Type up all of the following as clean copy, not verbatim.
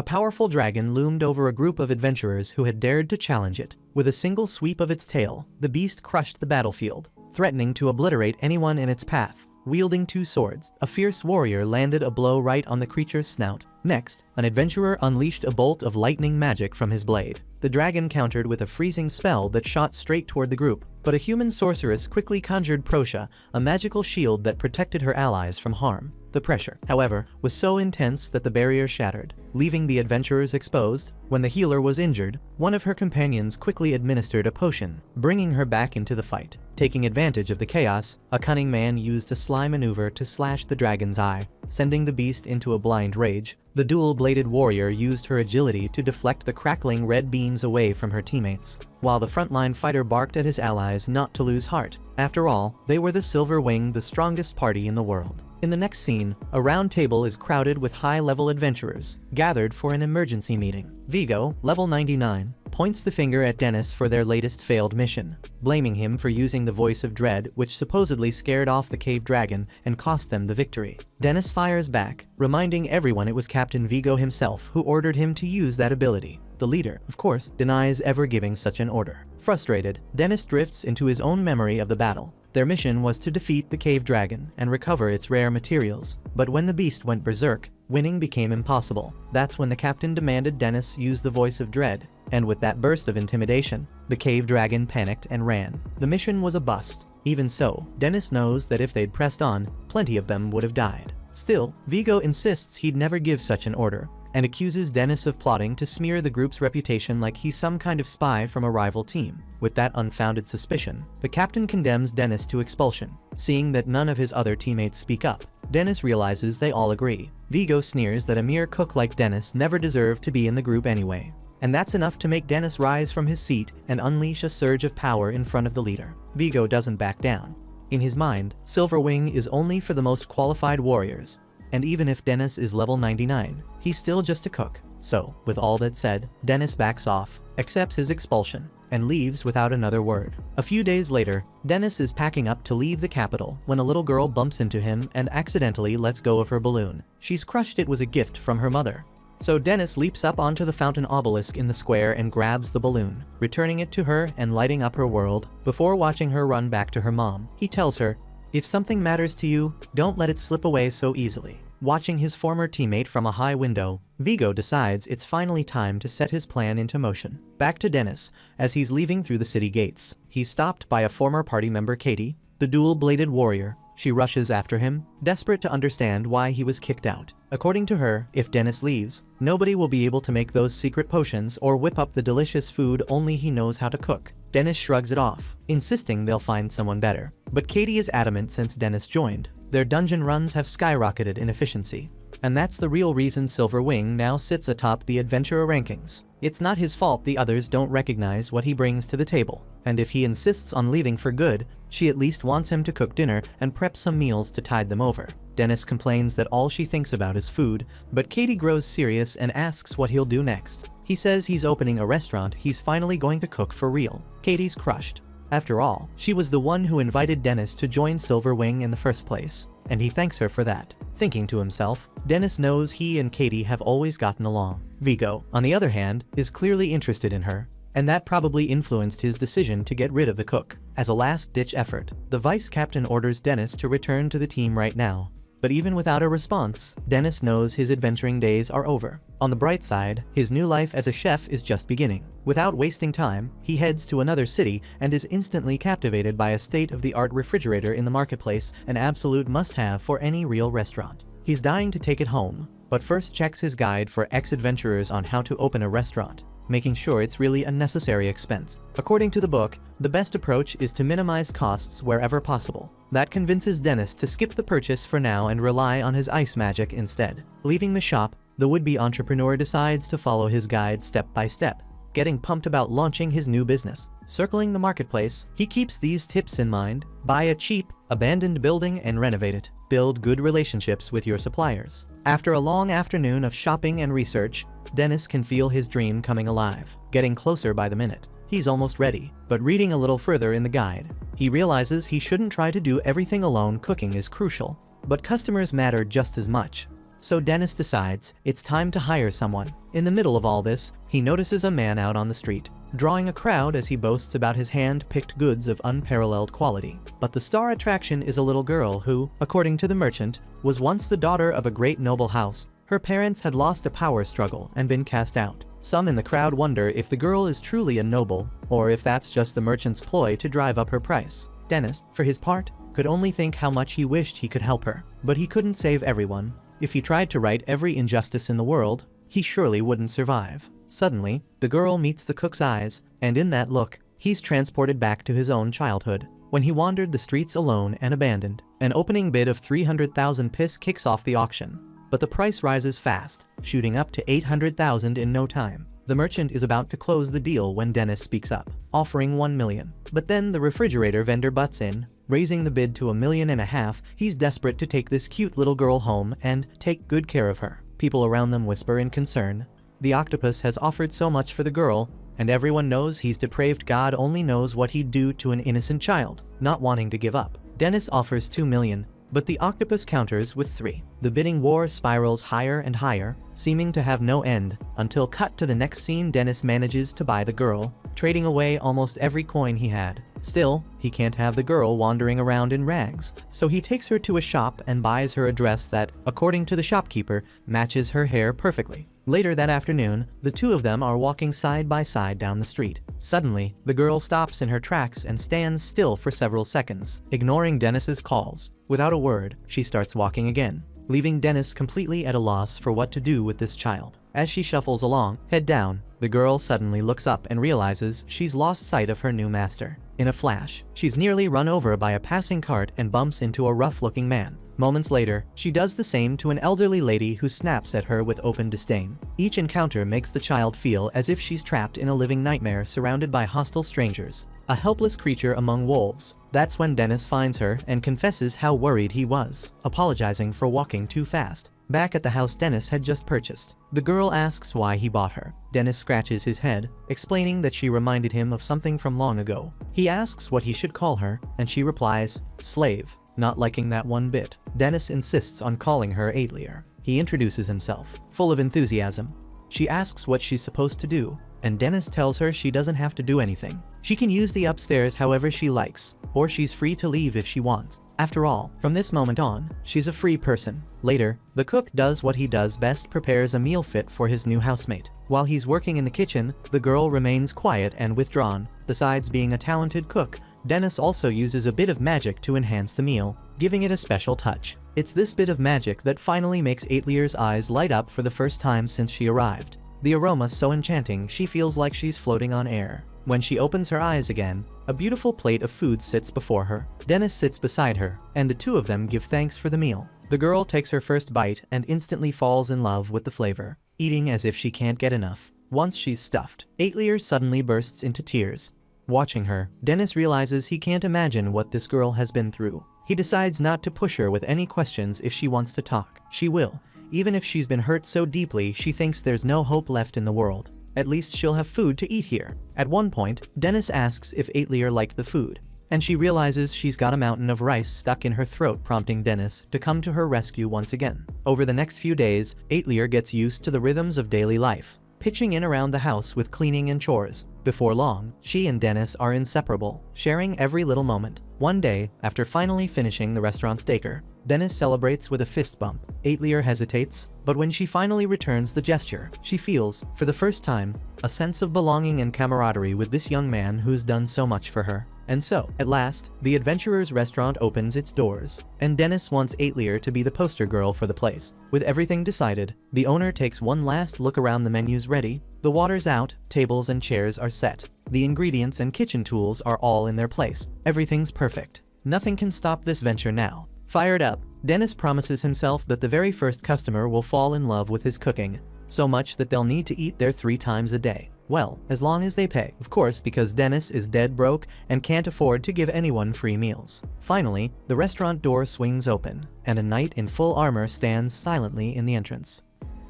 A powerful dragon loomed over a group of adventurers who had dared to challenge it. With a single sweep of its tail, the beast crushed the battlefield, threatening to obliterate anyone in its path. Wielding 2 swords, a fierce warrior landed a blow right on the creature's snout. Next, an adventurer unleashed a bolt of lightning magic from his blade. The dragon countered with a freezing spell that shot straight toward the group, but a human sorceress quickly conjured Proscia, a magical shield that protected her allies from harm. The pressure, however, was so intense that the barrier shattered, leaving the adventurers exposed. When the healer was injured, one of her companions quickly administered a potion, bringing her back into the fight. Taking advantage of the chaos, a cunning man used a sly maneuver to slash the dragon's eye, sending the beast into a blind rage. The dual-bladed warrior used her agility to deflect the crackling red beams away from her teammates, while the frontline fighter barked at his allies not to lose heart. After all, they were the Silver Wing, the strongest party in the world. In the next scene, a round table is crowded with high-level adventurers, gathered for an emergency meeting. Vigo, level 99, points the finger at Dennis for their latest failed mission, blaming him for using the voice of dread, which supposedly scared off the cave dragon and cost them the victory. Dennis fires back, reminding everyone it was Captain Vigo himself who ordered him to use that ability. The leader, of course, denies ever giving such an order. Frustrated, Dennis drifts into his own memory of the battle. Their mission was to defeat the cave dragon and recover its rare materials, but when the beast went berserk, winning became impossible. That's when the captain demanded Dennis use the voice of dread, and with that burst of intimidation, the cave dragon panicked and ran. The mission was a bust. Even so, Dennis knows that if they'd pressed on, plenty of them would have died. Still, Vigo insists he'd never give such an order, and accuses Dennis of plotting to smear the group's reputation like he's some kind of spy from a rival team. With that unfounded suspicion, the captain condemns Dennis to expulsion. Seeing that none of his other teammates speak up, Dennis realizes they all agree. Vigo sneers that a mere cook like Dennis never deserved to be in the group anyway. And that's enough to make Dennis rise from his seat and unleash a surge of power in front of the leader. Vigo doesn't back down. In his mind, Silver Wing is only for the most qualified warriors, and even if Dennis is level 99, he's still just a cook. So, with all that said, Dennis backs off, accepts his expulsion, and leaves without another word. A few days later, Dennis is packing up to leave the capital when a little girl bumps into him and accidentally lets go of her balloon. She's crushed it was a gift from her mother. So Dennis leaps up onto the fountain obelisk in the square and grabs the balloon, returning it to her and lighting up her world. Before watching her run back to her mom, he tells her, "If something matters to you, don't let it slip away so easily." Watching his former teammate from a high window, Vigo decides it's finally time to set his plan into motion. Back to Dennis, as he's leaving through the city gates. He's stopped by a former party member, Katie, the dual-bladed warrior. She rushes after him, desperate to understand why he was kicked out. According to her, if Dennis leaves, nobody will be able to make those secret potions or whip up the delicious food only he knows how to cook. Dennis shrugs it off, insisting they'll find someone better. But Katie is adamant since Dennis joined. Their dungeon runs have skyrocketed in efficiency. And that's the real reason Silver Wing now sits atop the adventurer rankings. It's not his fault the others don't recognize what he brings to the table. And if he insists on leaving for good, she at least wants him to cook dinner and prep some meals to tide them over. Dennis complains that all she thinks about is food, but Katie grows serious and asks what he'll do next. He says he's opening a restaurant he's finally going to cook for real. Katie's crushed. After all, she was the one who invited Dennis to join Silver Wing in the first place, and he thanks her for that. Thinking to himself, Dennis knows he and Katie have always gotten along. Vigo, on the other hand, is clearly interested in her, and that probably influenced his decision to get rid of the cook. As a last-ditch effort, the vice captain orders Dennis to return to the team right now. But even without a response, Dennis knows his adventuring days are over. On the bright side, his new life as a chef is just beginning. Without wasting time, he heads to another city and is instantly captivated by a state-of-the-art refrigerator in the marketplace, an absolute must-have for any real restaurant. He's dying to take it home, but first checks his guide for ex-adventurers on how to open a restaurant, making sure it's really a necessary expense. According to the book, the best approach is to minimize costs wherever possible. That convinces Dennis to skip the purchase for now and rely on his ice magic instead. Leaving the shop, the would-be entrepreneur decides to follow his guide step by step, getting pumped about launching his new business. Circling the marketplace, he keeps these tips in mind: buy a cheap, abandoned building and renovate it. Build good relationships with your suppliers. After a long afternoon of shopping and research, Dennis can feel his dream coming alive, getting closer by the minute. He's almost ready, but reading a little further in the guide, he realizes he shouldn't try to do everything alone. Cooking is crucial, but customers matter just as much. so Dennis decides it's time to hire someone. In the middle of all this, he notices a man out on the street, drawing a crowd as he boasts about his hand-picked goods of unparalleled quality. But the star attraction is a little girl who, according to the merchant, was once the daughter of a great noble house. Her parents had lost a power struggle and been cast out. Some in the crowd wonder if the girl is truly a noble, or if that's just the merchant's ploy to drive up her price. Dennis, for his part, could only think how much he wished he could help her. But he couldn't save everyone. If he tried to right every injustice in the world, he surely wouldn't survive. Suddenly, the girl meets the cook's eyes, and in that look, he's transported back to his own childhood, when he wandered the streets alone and abandoned. An opening bid of 300,000 piss kicks off the auction. But the price rises fast, shooting up to 800,000 in no time. The merchant is about to close the deal when Dennis speaks up, offering 1 million. But then the refrigerator vendor butts in, raising the bid to 1.5 million. He's desperate to take this cute little girl home and take good care of her. People around them whisper in concern. The octopus has offered so much for the girl, and everyone knows he's depraved. God only knows what he'd do to an innocent child. Not wanting to give up, Dennis offers 2 million. But the octopus counters with 3. The bidding war spirals higher and higher, seeming to have no end, until cut to the next scene. Dennis manages to buy the girl, trading away almost every coin he had. Still, he can't have the girl wandering around in rags, so he takes her to a shop and buys her a dress that, according to the shopkeeper, matches her hair perfectly. Later that afternoon, the two of them are walking side by side down the street. Suddenly, the girl stops in her tracks and stands still for several seconds, ignoring Dennis's calls. Without a word, she starts walking again, leaving Dennis completely at a loss for what to do with this child. As she shuffles along, head down, the girl suddenly looks up and realizes she's lost sight of her new master. In a flash, she's nearly run over by a passing cart and bumps into a rough-looking man. Moments later, she does the same to an elderly lady who snaps at her with open disdain. Each encounter makes the child feel as if she's trapped in a living nightmare surrounded by hostile strangers, a helpless creature among wolves. That's when Dennis finds her and confesses how worried he was, apologizing for walking too fast. Back at the house Dennis had just purchased, the girl asks why he bought her. Dennis scratches his head, explaining that she reminded him of something from long ago. He asks what he should call her, and she replies, slave. Not liking that one bit, Dennis insists on calling her Atelier. He introduces himself, full of enthusiasm. She asks what she's supposed to do, and Dennis tells her she doesn't have to do anything. She can use the upstairs however she likes, or she's free to leave if she wants. After all, from this moment on, she's a free person. Later, the cook does what he does best, prepares a meal fit for his new housemate. While he's working in the kitchen, the girl remains quiet and withdrawn. Besides being a talented cook, Dennis also uses a bit of magic to enhance the meal, giving it a special touch. It's this bit of magic that finally makes Atelier's eyes light up for the first time since she arrived. The aroma so enchanting she feels like she's floating on air. When she opens her eyes again, a beautiful plate of food sits before her. Dennis sits beside her, and the two of them give thanks for the meal. The girl takes her first bite and instantly falls in love with the flavor, eating as if she can't get enough. Once she's stuffed, Atelier suddenly bursts into tears. Watching her, Dennis realizes he can't imagine what this girl has been through. He decides not to push her with any questions. If she wants to talk, she will. Even if she's been hurt so deeply she thinks there's no hope left in the world. At least she'll have food to eat here. At one point, Dennis asks if Atelier liked the food, and she realizes she's got a mountain of rice stuck in her throat, prompting Dennis to come to her rescue once again. Over the next few days, Atelier gets used to the rhythms of daily life, pitching in around the house with cleaning and chores. Before long, she and Dennis are inseparable, sharing every little moment. One day, after finally finishing the restaurant's steaker, Dennis celebrates with a fist bump. Atelier hesitates, but when she finally returns the gesture, she feels, for the first time, a sense of belonging and camaraderie with this young man who's done so much for her. And so, at last, the adventurer's restaurant opens its doors, and Dennis wants Atelier to be the poster girl for the place. With everything decided, the owner takes one last look around. The menu's ready, the water's out, tables and chairs are set. The ingredients and kitchen tools are all in their place. Everything's perfect. Nothing can stop this venture now. Fired up, Dennis promises himself that the very first customer will fall in love with his cooking, so much that they'll need to eat there 3 times a day. Well, as long as they pay, of course, because Dennis is dead broke and can't afford to give anyone free meals. Finally, the restaurant door swings open, and a knight in full armor stands silently in the entrance.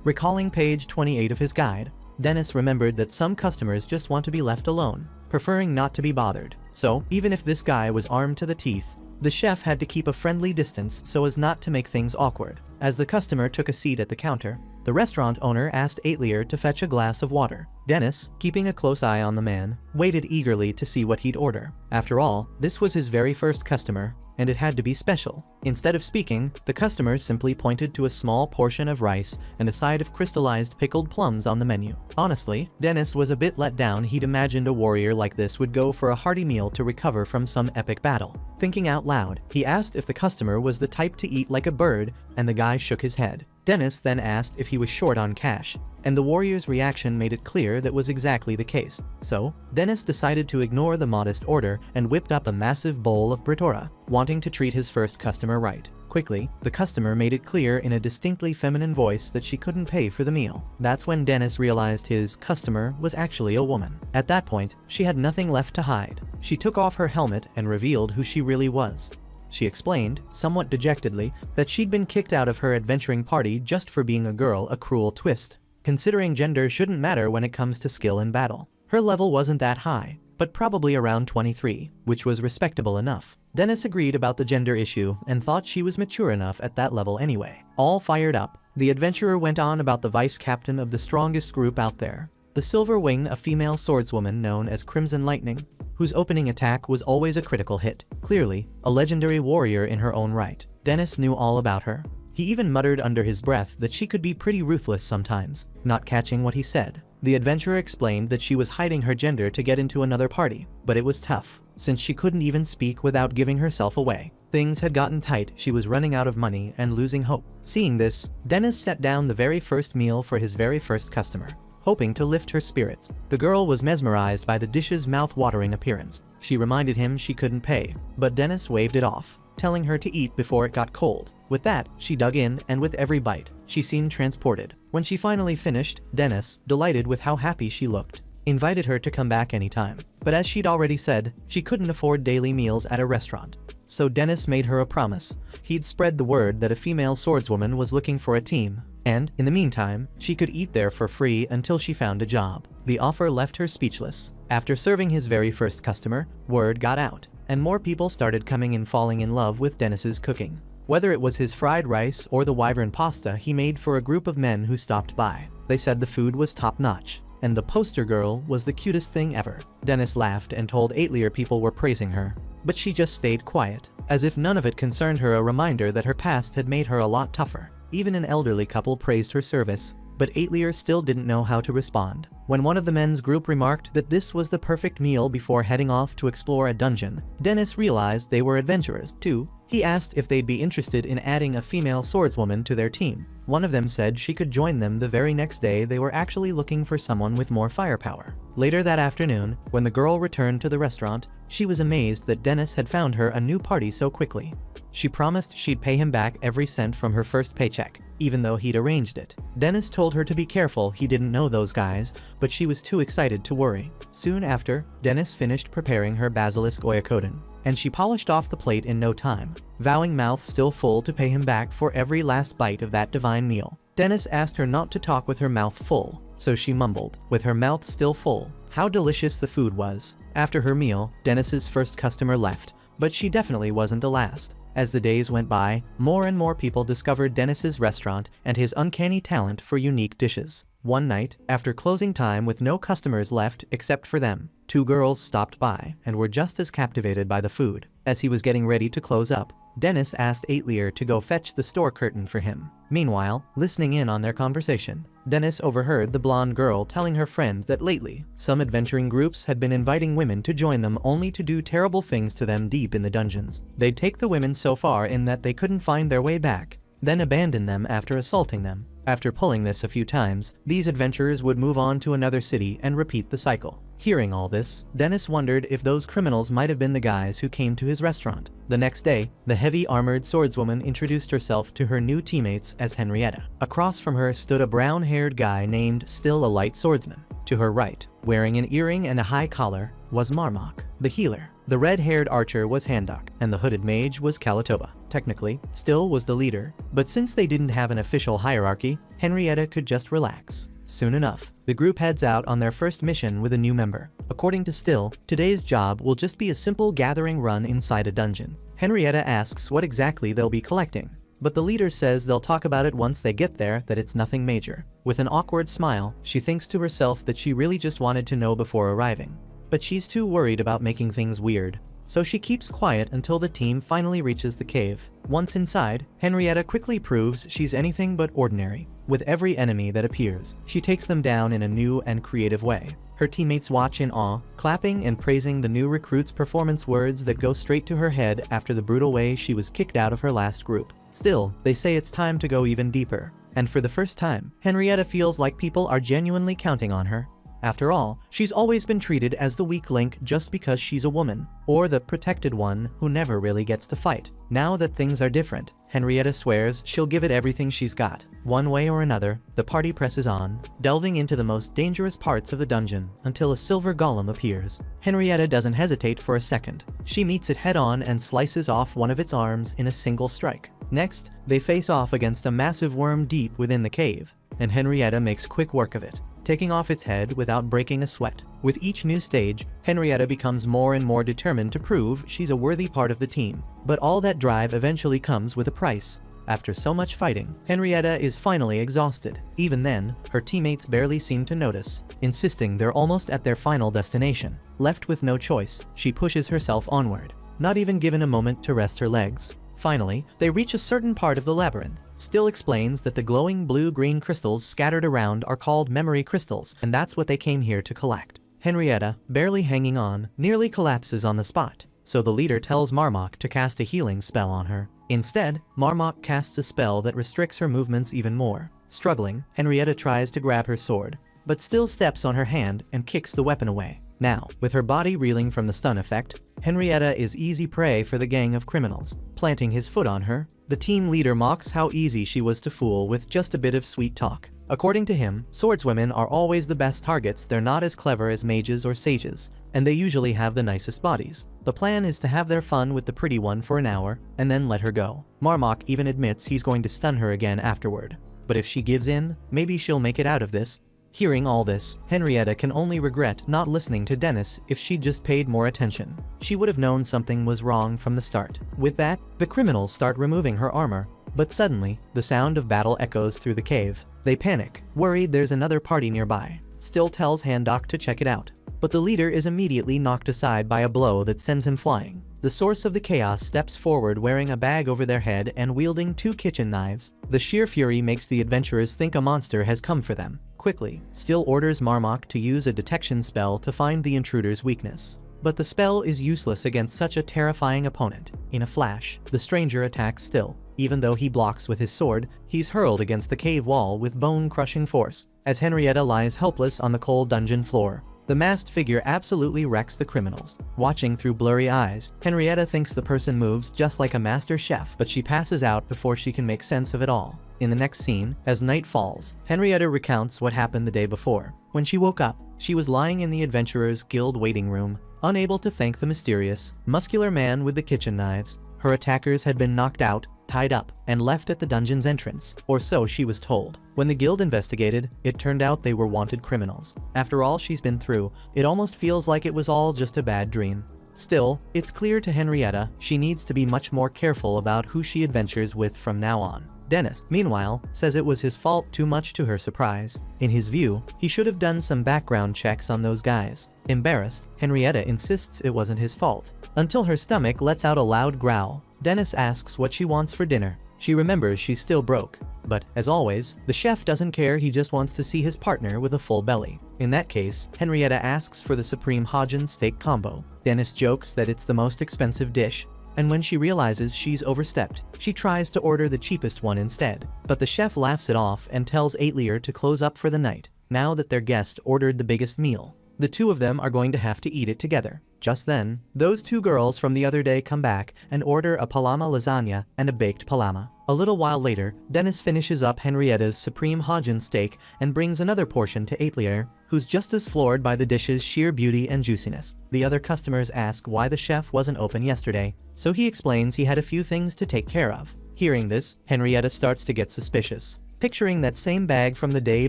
Recalling page 28 of his guide, Dennis remembered that some customers just want to be left alone, preferring not to be bothered. So, even if this guy was armed to the teeth, The chef had to keep a friendly distance so as not to make things awkward. As the customer took a seat at the counter, the restaurant owner asked Aetlier to fetch a glass of water. Dennis, keeping a close eye on the man, waited eagerly to see what he'd order. After all, this was his very first customer, and it had to be special. Instead of speaking, the customer simply pointed to a small portion of rice and a side of crystallized pickled plums on the menu. Honestly, Dennis was a bit let down. He'd imagined a warrior like this would go for a hearty meal to recover from some epic battle. Thinking out loud, he asked if the customer was the type to eat like a bird, and the guy shook his head. Dennis then asked if he was short on cash, and the warrior's reaction made it clear that was exactly the case. So, Dennis decided to ignore the modest order and whipped up a massive bowl of Britora, wanting to treat his first customer right. Quickly, the customer made it clear in a distinctly feminine voice that she couldn't pay for the meal. That's when Dennis realized his customer was actually a woman. At that point, she had nothing left to hide. She took off her helmet and revealed who she really was. She explained, somewhat dejectedly, that she'd been kicked out of her adventuring party just for being a girl, a cruel twist. Considering gender shouldn't matter when it comes to skill in battle. Her level wasn't that high, but probably around 23, which was respectable enough. Dennis agreed about the gender issue and thought she was mature enough at that level anyway. All fired up, the adventurer went on about the vice captain of the strongest group out there. The Silver Wing, a female swordswoman known as Crimson Lightning, whose opening attack was always a critical hit. Clearly, a legendary warrior in her own right. Dennis knew all about her. He even muttered under his breath that she could be pretty ruthless sometimes. Not catching what he said, the adventurer explained that she was hiding her gender to get into another party, but it was tough, since she couldn't even speak without giving herself away. Things had gotten tight, she was running out of money and losing hope. Seeing this, Dennis set down the very first meal for his very first customer, hoping to lift her spirits. The girl was mesmerized by the dish's mouth-watering appearance. She reminded him she couldn't pay, but Dennis waved it off, telling her to eat before it got cold. With that, she dug in, and with every bite, she seemed transported. When she finally finished, Dennis, delighted with how happy she looked, invited her to come back anytime. But as she'd already said, she couldn't afford daily meals at a restaurant. So Dennis made her a promise. He'd spread the word that a female swordswoman was looking for a team, and, in the meantime, she could eat there for free until she found a job. The offer left her speechless. After serving his very first customer, word got out, and more people started coming in, falling in love with Dennis's cooking. Whether it was his fried rice or the wyvern pasta he made for a group of men who stopped by, they said the food was top-notch, and the poster girl was the cutest thing ever. Dennis laughed and told Aetlier people were praising her, but she just stayed quiet, as if none of it concerned her, a reminder that her past had made her a lot tougher. Even an elderly couple praised her service, but Aetlier still didn't know how to respond. When one of the men's group remarked that this was the perfect meal before heading off to explore a dungeon, Dennis realized they were adventurers, too. He asked if they'd be interested in adding a female swordswoman to their team. One of them said she could join them the very next day. They were actually looking for someone with more firepower. Later that afternoon, when the girl returned to the restaurant, she was amazed that Dennis had found her a new party so quickly. She promised she'd pay him back every cent from her first paycheck, even though he'd arranged it. Dennis told her to be careful, he didn't know those guys, but she was too excited to worry. Soon after, Dennis finished preparing her basilisk oyakodon, and she polished off the plate in no time, vowing, mouth still full, to pay him back for every last bite of that divine meal. Dennis asked her not to talk with her mouth full, so she mumbled, with her mouth still full, how delicious the food was. After her meal, Dennis's first customer left, but she definitely wasn't the last. As the days went by, more and more people discovered Dennis's restaurant and his uncanny talent for unique dishes. One night, after closing time with no customers left except for them, two girls stopped by and were just as captivated by the food. As he was getting ready to close up, Dennis asked Aetlier to go fetch the store curtain for him. Meanwhile, listening in on their conversation, Dennis overheard the blonde girl telling her friend that lately, some adventuring groups had been inviting women to join them only to do terrible things to them deep in the dungeons. They'd take the women so far in that they couldn't find their way back, then abandon them after assaulting them. After pulling this a few times, these adventurers would move on to another city and repeat the cycle. Hearing all this, Dennis wondered if those criminals might have been the guys who came to his restaurant. The next day, the heavy armored swordswoman introduced herself to her new teammates as Henrietta. Across from her stood a brown-haired guy named Still a Light Swordsman. To her right, wearing an earring and a high collar, was Marmok, the healer. The red-haired archer was Handok, and the hooded mage was Kalatoba. Technically, Still was the leader, but since they didn't have an official hierarchy, Henrietta could just relax. Soon enough, the group heads out on their first mission with a new member. According to Still, today's job will just be a simple gathering run inside a dungeon. Henrietta asks what exactly they'll be collecting, but the leader says they'll talk about it once they get there, that it's nothing major. With an awkward smile, she thinks to herself that she really just wanted to know before arriving. But she's too worried about making things weird, so she keeps quiet until the team finally reaches the cave. Once inside, Henrietta quickly proves she's anything but ordinary. With every enemy that appears, she takes them down in a new and creative way. Her teammates watch in awe, clapping and praising the new recruit's performance, words that go straight to her head after the brutal way she was kicked out of her last group. Still, they say it's time to go even deeper. And for the first time, Henrietta feels like people are genuinely counting on her. After all, she's always been treated as the weak link just because she's a woman, or the protected one who never really gets to fight. Now that things are different, Henrietta swears she'll give it everything she's got. One way or another, the party presses on, delving into the most dangerous parts of the dungeon until a silver golem appears. Henrietta doesn't hesitate for a second. She meets it head-on and slices off one of its arms in a single strike. Next, they face off against a massive worm deep within the cave, and Henrietta makes quick work of it, taking off its head without breaking a sweat. With each new stage, Henrietta becomes more and more determined to prove she's a worthy part of the team. But all that drive eventually comes with a price. After so much fighting, Henrietta is finally exhausted. Even then, her teammates barely seem to notice, insisting they're almost at their final destination. Left with no choice, she pushes herself onward, not even given a moment to rest her legs. Finally, they reach a certain part of the labyrinth. Still explains that the glowing blue-green crystals scattered around are called memory crystals, and that's what they came here to collect. Henrietta, barely hanging on, nearly collapses on the spot, so the leader tells Marmok to cast a healing spell on her. Instead, Marmok casts a spell that restricts her movements even more. Struggling, Henrietta tries to grab her sword, but Still steps on her hand and kicks the weapon away. Now, with her body reeling from the stun effect, Henrietta is easy prey for the gang of criminals. Planting his foot on her, the team leader mocks how easy she was to fool with just a bit of sweet talk. According to him, swordswomen are always the best targets. They're not as clever as mages or sages, and they usually have the nicest bodies. The plan is to have their fun with the pretty one for an hour, and then let her go. Marmok even admits he's going to stun her again afterward. But if she gives in, maybe she'll make it out of this. Hearing all this, Henrietta can only regret not listening to Dennis. If she'd just paid more attention, she would have known something was wrong from the start. With that, the criminals start removing her armor, but suddenly, the sound of battle echoes through the cave. They panic, worried there's another party nearby. Still tells Handok to check it out, but the leader is immediately knocked aside by a blow that sends him flying. The source of the chaos steps forward wearing a bag over their head and wielding 2 kitchen knives. The sheer fury makes the adventurers think a monster has come for them. Quickly, Still orders Marmok to use a detection spell to find the intruder's weakness. But the spell is useless against such a terrifying opponent. In a flash, the stranger attacks Still. Even though he blocks with his sword, he's hurled against the cave wall with bone-crushing force. As Henrietta lies helpless on the cold dungeon floor, the masked figure absolutely wrecks the criminals. Watching through blurry eyes, Henrietta thinks the person moves just like a master chef, but she passes out before she can make sense of it all. In the next scene, as night falls, Henrietta recounts what happened the day before. When she woke up, she was lying in the Adventurers Guild waiting room, unable to thank the mysterious, muscular man with the kitchen knives. Her attackers had been knocked out, tied up, and left at the dungeon's entrance, or so she was told. When the guild investigated, it turned out they were wanted criminals. After all she's been through, it almost feels like it was all just a bad dream. Still, it's clear to Henrietta she needs to be much more careful about who she adventures with from now on. Dennis, meanwhile, says it was his fault, too much to her surprise. In his view, he should have done some background checks on those guys. Embarrassed, Henrietta insists it wasn't his fault, until her stomach lets out a loud growl. Dennis asks what she wants for dinner. She remembers she's still broke. But, as always, the chef doesn't care. He just wants to see his partner with a full belly. In that case, Henrietta asks for the Supreme Hajin steak combo. Dennis jokes that it's the most expensive dish, and when she realizes she's overstepped, she tries to order the cheapest one instead. But the chef laughs it off and tells Aitlier to close up for the night, now that their guest ordered the biggest meal. The two of them are going to have to eat it together. Just then, those 2 girls from the other day come back and order a palama lasagna and a baked palama. A little while later, Dennis finishes up Henrietta's Supreme Hajin steak and brings another portion to Aitlier, who's just as floored by the dish's sheer beauty and juiciness. The other customers ask why the chef wasn't open yesterday, so he explains he had a few things to take care of. Hearing this, Henrietta starts to get suspicious. picturing that same bag from the day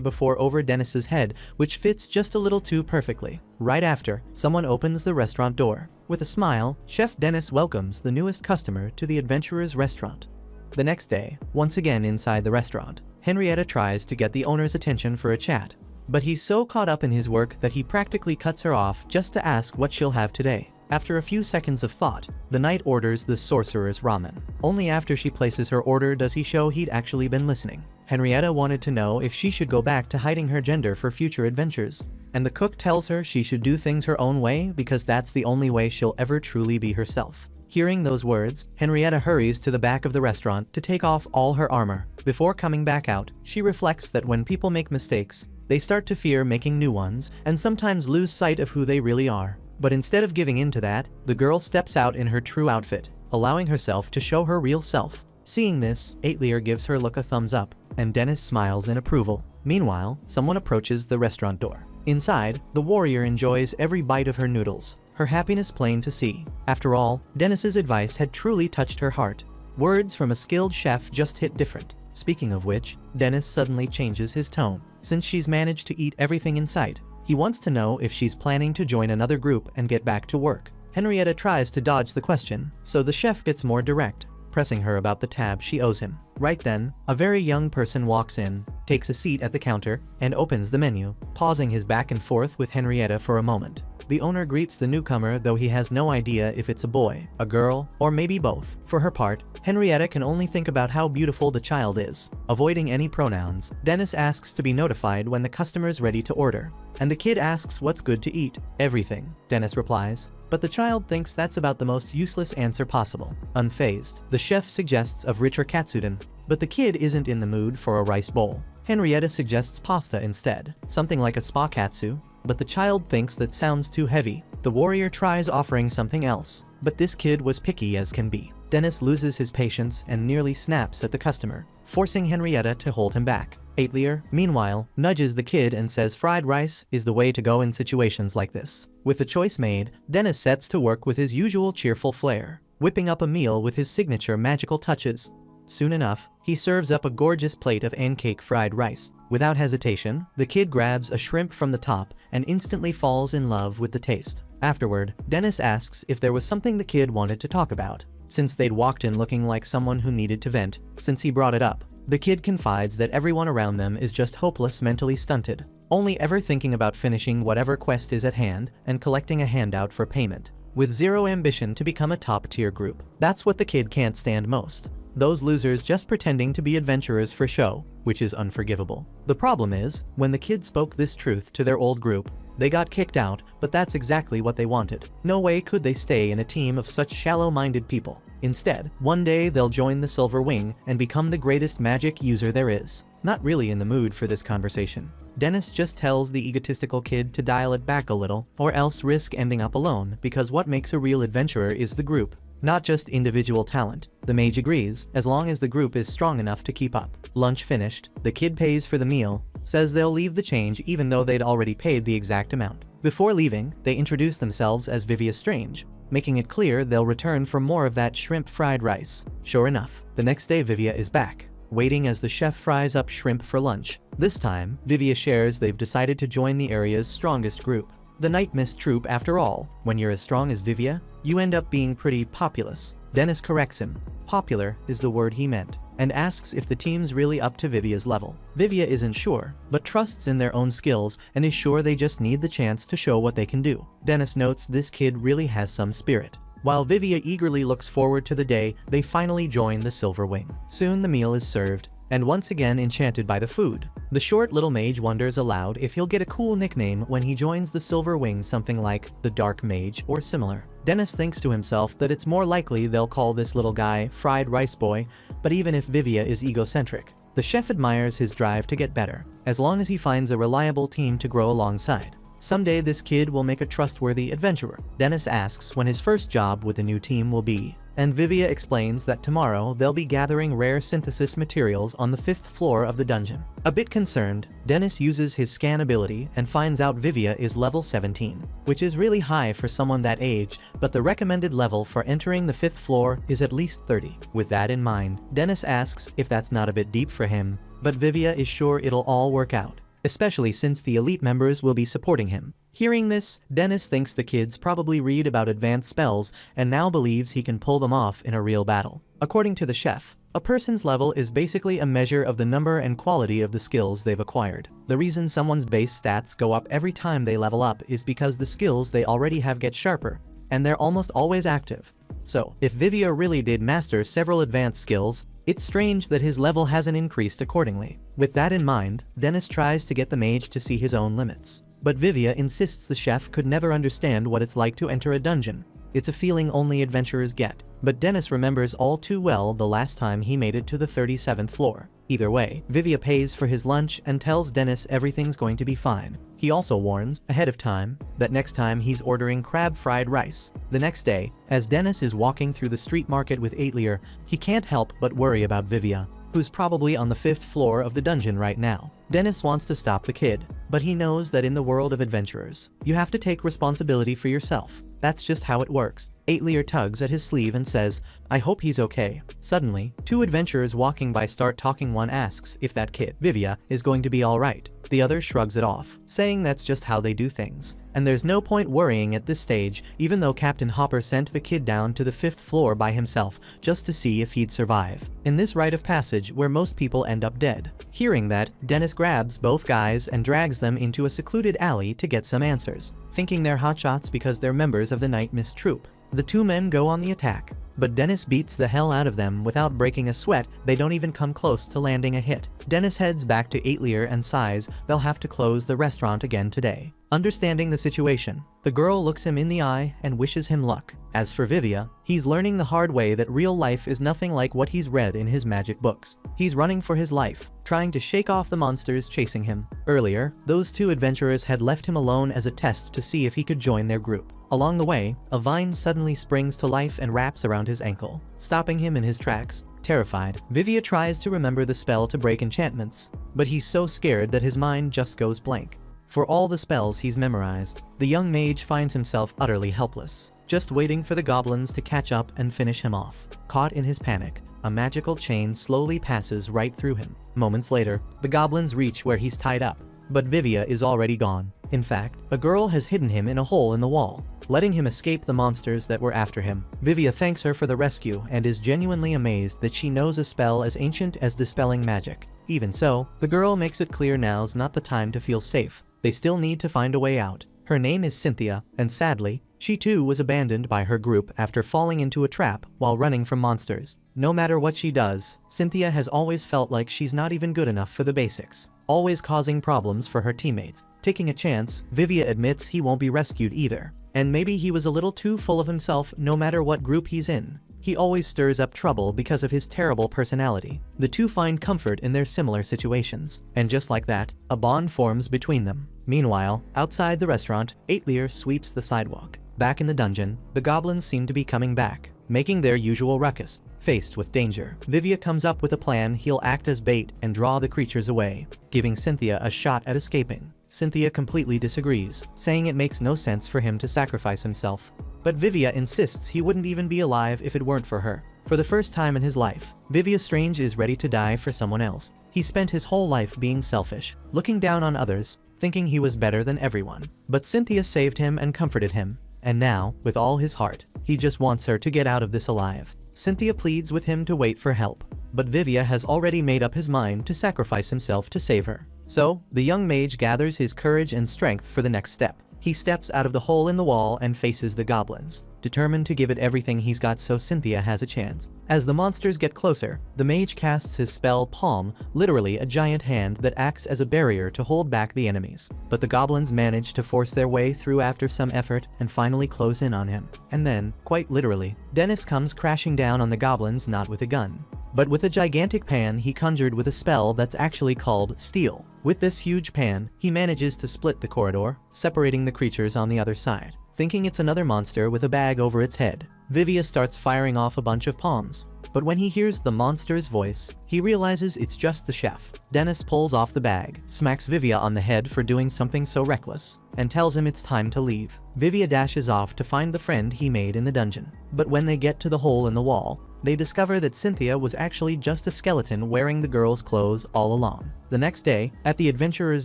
before over Dennis's head, which fits just a little too perfectly. Right after, someone opens the restaurant door. With a smile, Chef Dennis welcomes the newest customer to the adventurer's restaurant. The next day, once again inside the restaurant, Henrietta tries to get the owner's attention for a chat. But he's so caught up in his work that he practically cuts her off just to ask what she'll have today. After a few seconds of thought, the knight orders the sorcerer's ramen. Only after she places her order does he show he'd actually been listening. Henrietta wanted to know if she should go back to hiding her gender for future adventures. And the cook tells her she should do things her own way because that's the only way she'll ever truly be herself. Hearing those words, Henrietta hurries to the back of the restaurant to take off all her armor. Before coming back out, she reflects that when people make mistakes, they start to fear making new ones and sometimes lose sight of who they really are. But instead of giving in to that, the girl steps out in her true outfit, allowing herself to show her real self. Seeing this, Aitlier gives her look a thumbs up, and Dennis smiles in approval. Meanwhile, someone approaches the restaurant door. Inside, the warrior enjoys every bite of her noodles, her happiness plain to see. After all, Dennis's advice had truly touched her heart. Words from a skilled chef just hit different. Speaking of which, Dennis suddenly changes his tone. Since she's managed to eat everything in sight, he wants to know if she's planning to join another group and get back to work. Henrietta tries to dodge the question, so the chef gets more direct, pressing her about the tab she owes him. Right then, a very young person walks in, takes a seat at the counter, and opens the menu, pausing his back and forth with Henrietta for a moment. The owner greets the newcomer, though he has no idea if it's a boy, a girl, or maybe both. For her part, Henrietta can only think about how beautiful the child is. Avoiding any pronouns, Dennis asks to be notified when the customer's ready to order. And the kid asks what's good to eat. Everything, Dennis replies. But the child thinks that's about the most useless answer possible. Unfazed, the chef suggests of richer katsudon, but the kid isn't in the mood for a rice bowl. Henrietta suggests pasta instead, something like a spa katsu, but the child thinks that sounds too heavy. The warrior tries offering something else, but this kid was picky as can be. Dennis loses his patience and nearly snaps at the customer, forcing Henrietta to hold him back. Aitlier, meanwhile, nudges the kid and says fried rice is the way to go in situations like this. With the choice made, Dennis sets to work with his usual cheerful flair, whipping up a meal with his signature magical touches. Soon enough, he serves up a gorgeous plate of pancake fried rice. Without hesitation, the kid grabs a shrimp from the top and instantly falls in love with the taste. Afterward, Dennis asks if there was something the kid wanted to talk about. Since they'd walked in looking like someone who needed to vent, since he brought it up, the kid confides that everyone around them is just hopeless, mentally stunted, only ever thinking about finishing whatever quest is at hand and collecting a handout for payment, with zero ambition to become a top-tier group. That's what the kid can't stand most. Those losers just pretending to be adventurers for show, which is unforgivable. The problem is, when the kids spoke this truth to their old group, they got kicked out, but that's exactly what they wanted. No way could they stay in a team of such shallow-minded people. Instead, one day they'll join the Silver Wing and become the greatest magic user there is. Not really in the mood for this conversation. Dennis just tells the egotistical kid to dial it back a little, or else risk ending up alone, because what makes a real adventurer is the group, not just individual talent. The mage agrees, as long as the group is strong enough to keep up. Lunch finished, the kid pays for the meal, says they'll leave the change even though they'd already paid the exact amount. Before leaving, they introduce themselves as Vivia Strange, making it clear they'll return for more of that shrimp fried rice. Sure enough, the next day Vivia is back, waiting as the chef fries up shrimp for lunch. This time, Vivia shares they've decided to join the area's strongest group, the Night Mist Troop. After all, when you're as strong as Vivia, you end up being pretty populous. Dennis corrects him. Popular is the word he meant, and asks if the team's really up to Vivia's level. Vivia isn't sure, but trusts in their own skills and is sure they just need the chance to show what they can do. Dennis notes this kid really has some spirit. While Vivia eagerly looks forward to the day they finally join the Silver Wing. Soon the meal is served, and once again enchanted by the food, the short little mage wonders aloud if he'll get a cool nickname when he joins the Silver Wing, something like the Dark Mage or similar. Dennis thinks to himself that it's more likely they'll call this little guy Fried Rice Boy, but even if Vivia is egocentric, the chef admires his drive to get better, as long as he finds a reliable team to grow alongside. Someday this kid will make a trustworthy adventurer. Dennis asks when his first job with the new team will be, and Vivia explains that tomorrow they'll be gathering rare synthesis materials on the 5th floor of the dungeon. A bit concerned, Dennis uses his scan ability and finds out Vivia is level 17, which is really high for someone that age, but the recommended level for entering the 5th floor is at least 30. With that in mind, Dennis asks if that's not a bit deep for him, but Vivia is sure it'll all work out, especially since the elite members will be supporting him. Hearing this, Dennis thinks the kids probably read about advanced spells and now believes he can pull them off in a real battle. According to the chef, a person's level is basically a measure of the number and quality of the skills they've acquired. The reason someone's base stats go up every time they level up is because the skills they already have get sharper, and they're almost always active. So, if Vivia really did master several advanced skills, it's strange that his level hasn't increased accordingly. With that in mind, Dennis tries to get the mage to see his own limits. But Vivia insists the chef could never understand what it's like to enter a dungeon. It's a feeling only adventurers get. But Dennis remembers all too well the last time he made it to the 37th floor. Either way, Vivia pays for his lunch and tells Dennis everything's going to be fine. He also warns, ahead of time, that next time he's ordering crab fried rice. The next day, as Dennis is walking through the street market with Aitlier, he can't help but worry about Vivia, who's probably on the 5th floor of the dungeon right now. Dennis wants to stop the kid, but he knows that in the world of adventurers, you have to take responsibility for yourself. That's just how it works. Aitlier tugs at his sleeve and says, "I hope he's okay." Suddenly, two adventurers walking by start talking. One asks if that kid, Vivia, is going to be alright. The other shrugs it off, saying that's just how they do things. And there's no point worrying at this stage, even though Captain Hopper sent the kid down to the 5th floor by himself just to see if he'd survive. In this rite of passage where most people end up dead. Hearing that, Dennis grabs both guys and drags them into a secluded alley to get some answers, thinking they're hotshots because they're members of the Night Mist troop. The two men go on the attack, but Dennis beats the hell out of them without breaking a sweat. They don't even come close to landing a hit. Dennis heads back to Aitlier and sighs they'll have to close the restaurant again today. Understanding the situation, the girl looks him in the eye and wishes him luck. As for Vivia, he's learning the hard way that real life is nothing like what he's read in his magic books. He's running for his life, trying to shake off the monsters chasing him. Earlier, those two adventurers had left him alone as a test to see if he could join their group. Along the way, a vine suddenly springs to life and wraps around his ankle, stopping him in his tracks. Terrified, Vivia tries to remember the spell to break enchantments, but he's so scared that his mind just goes blank. For all the spells he's memorized, the young mage finds himself utterly helpless, just waiting for the goblins to catch up and finish him off. Caught in his panic, a magical chain slowly passes right through him. Moments later, the goblins reach where he's tied up, but Vivia is already gone. In fact, a girl has hidden him in a hole in the wall, letting him escape the monsters that were after him. Vivia thanks her for the rescue and is genuinely amazed that she knows a spell as ancient as dispelling magic. Even so, the girl makes it clear now's not the time to feel safe. They still need to find a way out. Her name is Cynthia, and sadly, she too was abandoned by her group after falling into a trap while running from monsters. No matter what she does, Cynthia has always felt like she's not even good enough for the basics, always causing problems for her teammates. Taking a chance, Vivia admits he won't be rescued either. And maybe he was a little too full of himself no matter what group he's in. He always stirs up trouble because of his terrible personality. The two find comfort in their similar situations, and just like that, a bond forms between them. Meanwhile, outside the restaurant, Aitlier sweeps the sidewalk. Back in the dungeon, the goblins seem to be coming back, making their usual ruckus. Faced with danger, Vivia comes up with a plan. He'll act as bait and draw the creatures away, giving Cynthia a shot at escaping. Cynthia completely disagrees, saying it makes no sense for him to sacrifice himself. But Vivia insists he wouldn't even be alive if it weren't for her. For the first time in his life, Vivia Strange is ready to die for someone else. He spent his whole life being selfish, looking down on others, thinking he was better than everyone. But Cynthia saved him and comforted him. And now, with all his heart, he just wants her to get out of this alive. Cynthia pleads with him to wait for help, but Vivia has already made up his mind to sacrifice himself to save her. So, the young mage gathers his courage and strength for the next step. He steps out of the hole in the wall and faces the goblins, determined to give it everything he's got so Cynthia has a chance. As the monsters get closer, the mage casts his spell Palm, literally a giant hand that acts as a barrier to hold back the enemies. But the goblins manage to force their way through after some effort and finally close in on him. And then, quite literally, Dennis comes crashing down on the goblins, not with a gun, But with a gigantic pan he conjured with a spell that's actually called steel. With this huge pan, he manages to split the corridor, separating the creatures on the other side. Thinking it's another monster with a bag over its head, Vivia starts firing off a bunch of palms. But when he hears the monster's voice, he realizes it's just the chef. Dennis pulls off the bag, smacks Vivia on the head for doing something so reckless, and tells him it's time to leave. Vivia dashes off to find the friend he made in the dungeon. But when they get to the hole in the wall, they discover that Cynthia was actually just a skeleton wearing the girl's clothes all along. The next day, at the Adventurers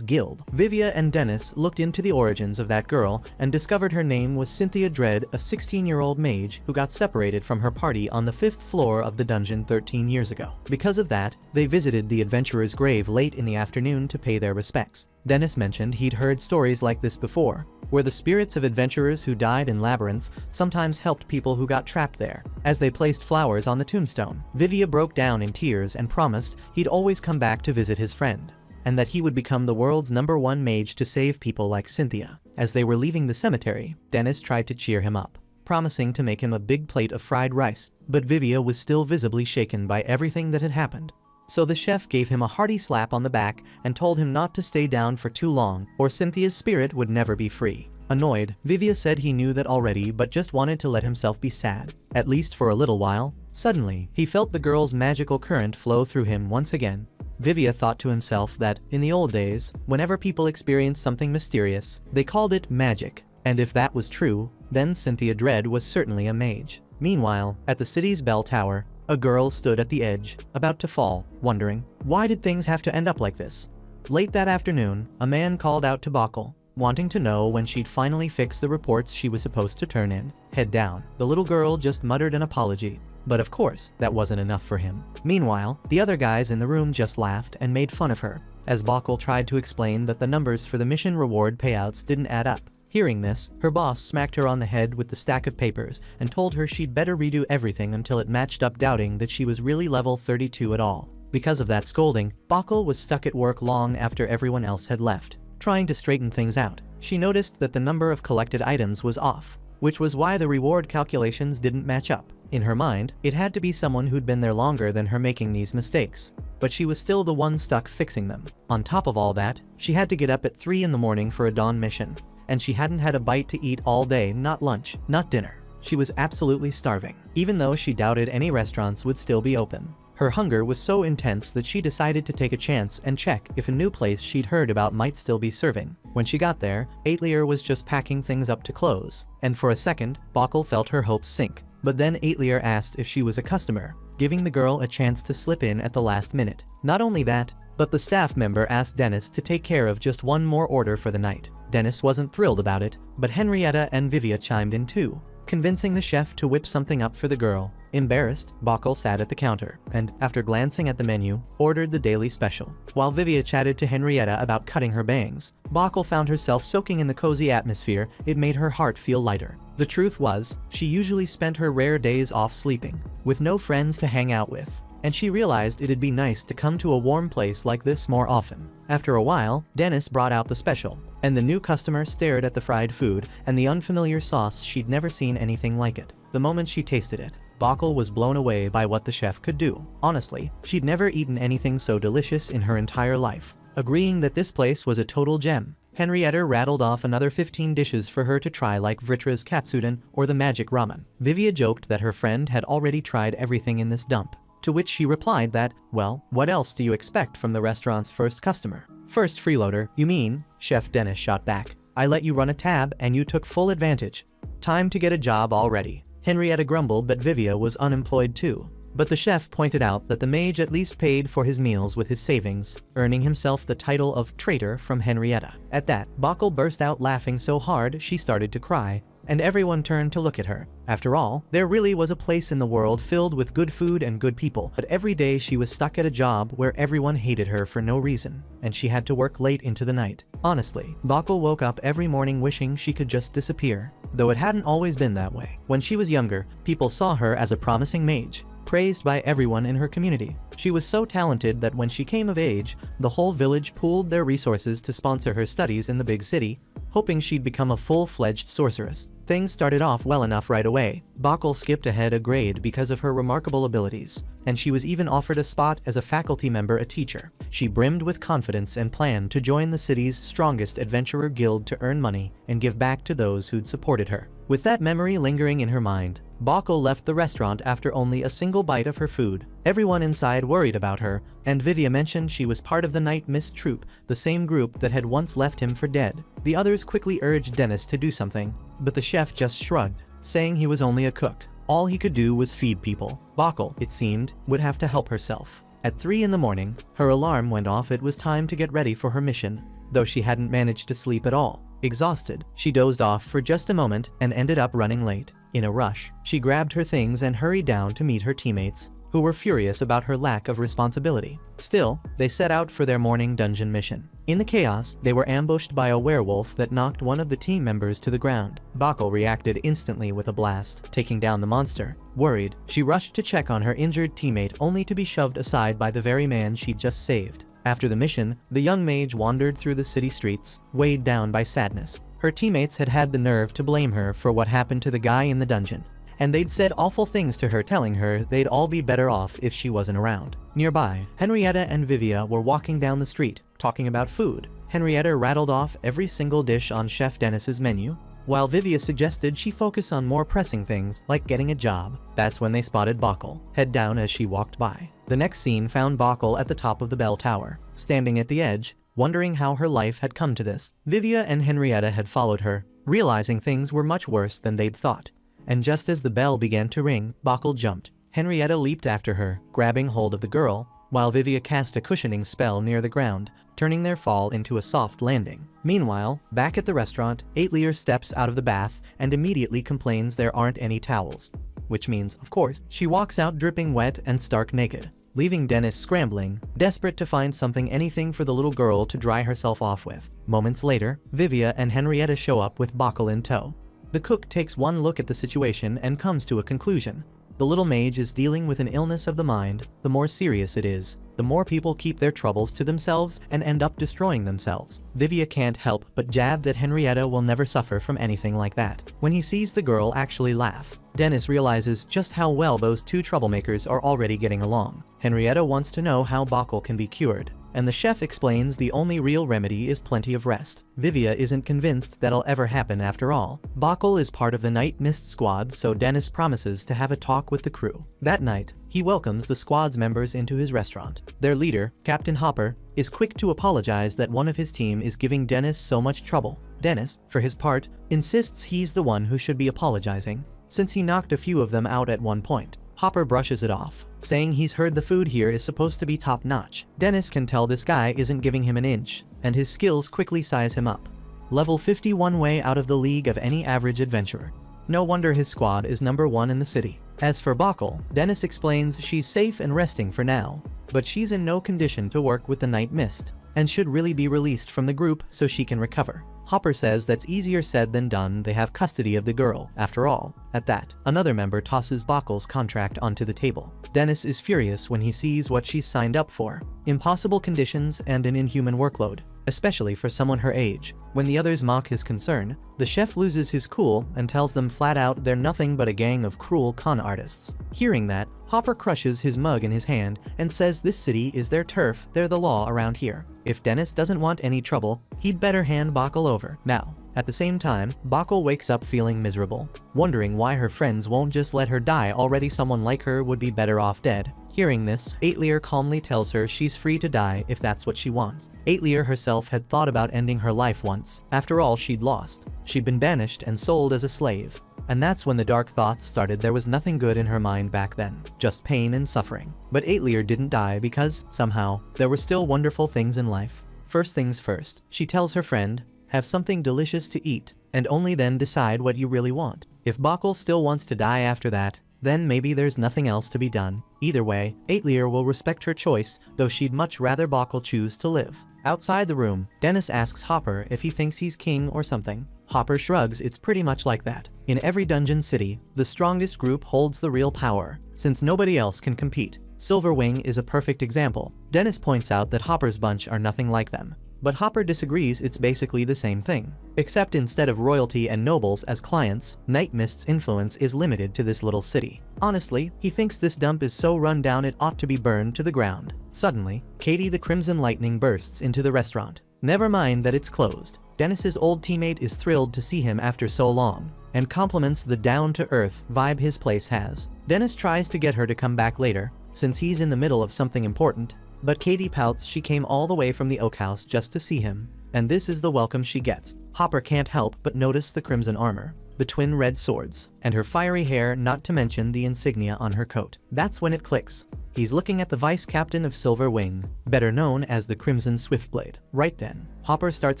Guild, Vivia and Dennis looked into the origins of that girl and discovered her name was Cynthia Dread, a 16-year-old mage who got separated from her party on the 5th floor of the dungeon 13 years ago. Because of that, they visited the adventurer's grave late in the afternoon to pay their respects. Dennis mentioned he'd heard stories like this before, where the spirits of adventurers who died in labyrinths sometimes helped people who got trapped there. As they placed flowers on the tombstone, Vivia broke down in tears and promised he'd always come back to visit his friend, and that he would become the world's #1 mage to save people like Cynthia. As they were leaving the cemetery, Dennis tried to cheer him up, promising to make him a big plate of fried rice, but Vivia was still visibly shaken by everything that had happened. So the chef gave him a hearty slap on the back and told him not to stay down for too long, or Cynthia's spirit would never be free. Annoyed, Vivia said he knew that already but just wanted to let himself be sad, at least for a little while. Suddenly, he felt the girl's magical current flow through him once again. Vivia thought to himself that, in the old days, whenever people experienced something mysterious, they called it magic, and if that was true, then Cynthia Dread was certainly a mage. Meanwhile, at the city's bell tower, a girl stood at the edge, about to fall, wondering, why did things have to end up like this? Late that afternoon, a man called out to Bokkel, wanting to know when she'd finally fix the reports she was supposed to turn in. Head down. The little girl just muttered an apology, but of course, that wasn't enough for him. Meanwhile, the other guys in the room just laughed and made fun of her, as Bokkel tried to explain that the numbers for the mission reward payouts didn't add up. Hearing this, her boss smacked her on the head with the stack of papers and told her she'd better redo everything until it matched up, doubting that she was really level 32 at all. Because of that scolding, Bokkel was stuck at work long after everyone else had left. Trying to straighten things out, she noticed that the number of collected items was off, which was why the reward calculations didn't match up. In her mind, it had to be someone who'd been there longer than her making these mistakes, but she was still the one stuck fixing them. On top of all that, she had to get up at 3 in the morning for a dawn mission, and she hadn't had a bite to eat all day, not lunch, not dinner. She was absolutely starving, even though she doubted any restaurants would still be open. Her hunger was so intense that she decided to take a chance and check if a new place she'd heard about might still be serving. When she got there, Aetlier was just packing things up to close, and for a second, Bokkel felt her hopes sink. But then Aetlier asked if she was a customer, giving the girl a chance to slip in at the last minute. Not only that, but the staff member asked Dennis to take care of just one more order for the night. Dennis wasn't thrilled about it, but Henrietta and Vivia chimed in too, convincing the chef to whip something up for the girl. Embarrassed, Bokkel sat at the counter, and, after glancing at the menu, ordered the daily special. While Vivia chatted to Henrietta about cutting her bangs, Bokkel found herself soaking in the cozy atmosphere. It made her heart feel lighter. The truth was, she usually spent her rare days off sleeping, with no friends to hang out with, and she realized it'd be nice to come to a warm place like this more often. After a while, Dennis brought out the special, and the new customer stared at the fried food and the unfamiliar sauce. She'd never seen anything like it. The moment she tasted it, Bokkel was blown away by what the chef could do. Honestly, she'd never eaten anything so delicious in her entire life, agreeing that this place was a total gem. Henrietta rattled off another 15 dishes for her to try, like Vritra's katsudon or the magic ramen. Vivia joked that her friend had already tried everything in this dump, to which she replied that, well, what else do you expect from the restaurant's first customer? First freeloader, you mean? Chef Dennis shot back. I let you run a tab and you took full advantage. Time to get a job already. Henrietta grumbled, but Vivia was unemployed too. But the chef pointed out that the mage at least paid for his meals with his savings, earning himself the title of traitor from Henrietta. At that, Bokkel burst out laughing so hard she started to cry, and everyone turned to look at her. After all, there really was a place in the world filled with good food and good people, but every day she was stuck at a job where everyone hated her for no reason, and she had to work late into the night. Honestly, Bokkel woke up every morning wishing she could just disappear, though it hadn't always been that way. When she was younger, people saw her as a promising mage, praised by everyone in her community. She was so talented that when she came of age, the whole village pooled their resources to sponsor her studies in the big city. hoping she'd become a full-fledged sorceress. Things started off well enough right away. Bakul skipped ahead a grade because of her remarkable abilities, and she was even offered a spot as a faculty member, a teacher. She brimmed with confidence and planned to join the city's strongest adventurer guild to earn money and give back to those who'd supported her. With that memory lingering in her mind, Bakul left the restaurant after only a single bite of her food. Everyone inside worried about her, and Vivia mentioned she was part of the Night Mist troupe, the same group that had once left him for dead. The others quickly urged Dennis to do something, but the chef just shrugged, saying he was only a cook. All he could do was feed people. Bakul, it seemed, would have to help herself. At 3 in the morning, her alarm went off. It was time to get ready for her mission, though she hadn't managed to sleep at all. Exhausted, she dozed off for just a moment and ended up running late. In a rush, she grabbed her things and hurried down to meet her teammates, who were furious about her lack of responsibility. Still, they set out for their morning dungeon mission. In the chaos, they were ambushed by a werewolf that knocked one of the team members to the ground. Bakul reacted instantly with a blast, taking down the monster. Worried, she rushed to check on her injured teammate only to be shoved aside by the very man she'd just saved. After the mission, the young mage wandered through the city streets, weighed down by sadness. Her teammates had had the nerve to blame her for what happened to the guy in the dungeon, and they'd said awful things to her, telling her they'd all be better off if she wasn't around. Nearby, Henrietta and Vivia were walking down the street, talking about food. Henrietta rattled off every single dish on Chef Dennis's menu, while Vivia suggested she focus on more pressing things like getting a job. That's when they spotted Bakul, head down as she walked by. The next scene found Bakul at the top of the bell tower, standing at the edge, wondering how her life had come to this. Vivia and Henrietta had followed her, realizing things were much worse than they'd thought. And just as the bell began to ring, Bakul jumped. Henrietta leaped after her, grabbing hold of the girl, while Vivia cast a cushioning spell near the ground, turning their fall into a soft landing. Meanwhile, back at the restaurant, Aitlier steps out of the bath and immediately complains there aren't any towels. Which means, of course, she walks out dripping wet and stark naked, leaving Dennis scrambling, desperate to find anything for the little girl to dry herself off with. Moments later, Vivia and Henrietta show up with Bakul in tow. The cook takes one look at the situation and comes to a conclusion. The little mage is dealing with an illness of the mind. The more serious it is, the more people keep their troubles to themselves and end up destroying themselves. Vivia can't help but jab that Henrietta will never suffer from anything like that. When he sees the girl actually laugh, Dennis realizes just how well those two troublemakers are already getting along. Henrietta wants to know how Bakul can be cured, and the chef explains the only real remedy is plenty of rest. Vivia isn't convinced that'll ever happen after all. Bakul is part of the Night Mist squad, so Dennis promises to have a talk with the crew. That night, he welcomes the squad's members into his restaurant. Their leader, Captain Hopper, is quick to apologize that one of his team is giving Dennis so much trouble. Dennis, for his part, insists he's the one who should be apologizing, since he knocked a few of them out at one point. Hopper brushes it off, saying he's heard the food here is supposed to be top-notch. Dennis can tell this guy isn't giving him an inch, and his skills quickly size him up. Level 51 way out of the league of any average adventurer. No wonder his squad is #1 in the city. As for Bakul, Dennis explains she's safe and resting for now, but she's in no condition to work with the Night Mist, and should really be released from the group so she can recover. Hopper says that's easier said than done. They have custody of the girl, after all. At that, another member tosses Bakul's contract onto the table. Dennis is furious when he sees what she's signed up for. Impossible conditions and an inhuman workload, especially for someone her age. When the others mock his concern, the chef loses his cool and tells them flat out they're nothing but a gang of cruel con artists. Hearing that, Hopper crushes his mug in his hand and says this city is their turf, they're the law around here. If Dennis doesn't want any trouble, he'd better hand Bakul over now. At the same time, Bakul wakes up feeling miserable, wondering why her friends won't just let her die already. Someone like her would be better off dead. Hearing this, Aitlier calmly tells her she's free to die if that's what she wants. Aitlier herself had thought about ending her life once. After all she'd lost. She'd been banished and sold as a slave. And that's when the dark thoughts started. There was nothing good in her mind back then, just pain and suffering. But Aitlier didn't die because, somehow, there were still wonderful things in life. First things first, she tells her friend, have something delicious to eat, and only then decide what you really want. If Bakul still wants to die after that, then maybe there's nothing else to be done. Either way, Aitlier will respect her choice, though she'd much rather Bakul choose to live. Outside the room, Dennis asks Hopper if he thinks he's king or something. Hopper shrugs. It's pretty much like that. In every dungeon city, the strongest group holds the real power, since nobody else can compete. Silverwing is a perfect example. Dennis points out that Hopper's bunch are nothing like them. But Hopper disagrees. It's basically the same thing. Except instead of royalty and nobles as clients, Night Mist's influence is limited to this little city. Honestly, he thinks this dump is so run down it ought to be burned to the ground. Suddenly, Katie the Crimson Lightning bursts into the restaurant. Never mind that it's closed. Dennis's old teammate is thrilled to see him after so long, and compliments the down-to-earth vibe his place has. Dennis tries to get her to come back later, since he's in the middle of something important, but Katie pouts she came all the way from the Oak House just to see him, and this is the welcome she gets. Hopper can't help but notice the crimson armor, the twin red swords, and her fiery hair, not to mention the insignia on her coat. That's when it clicks. He's looking at the vice captain of Silver Wing, better known as the Crimson Swiftblade. Right then, Hopper starts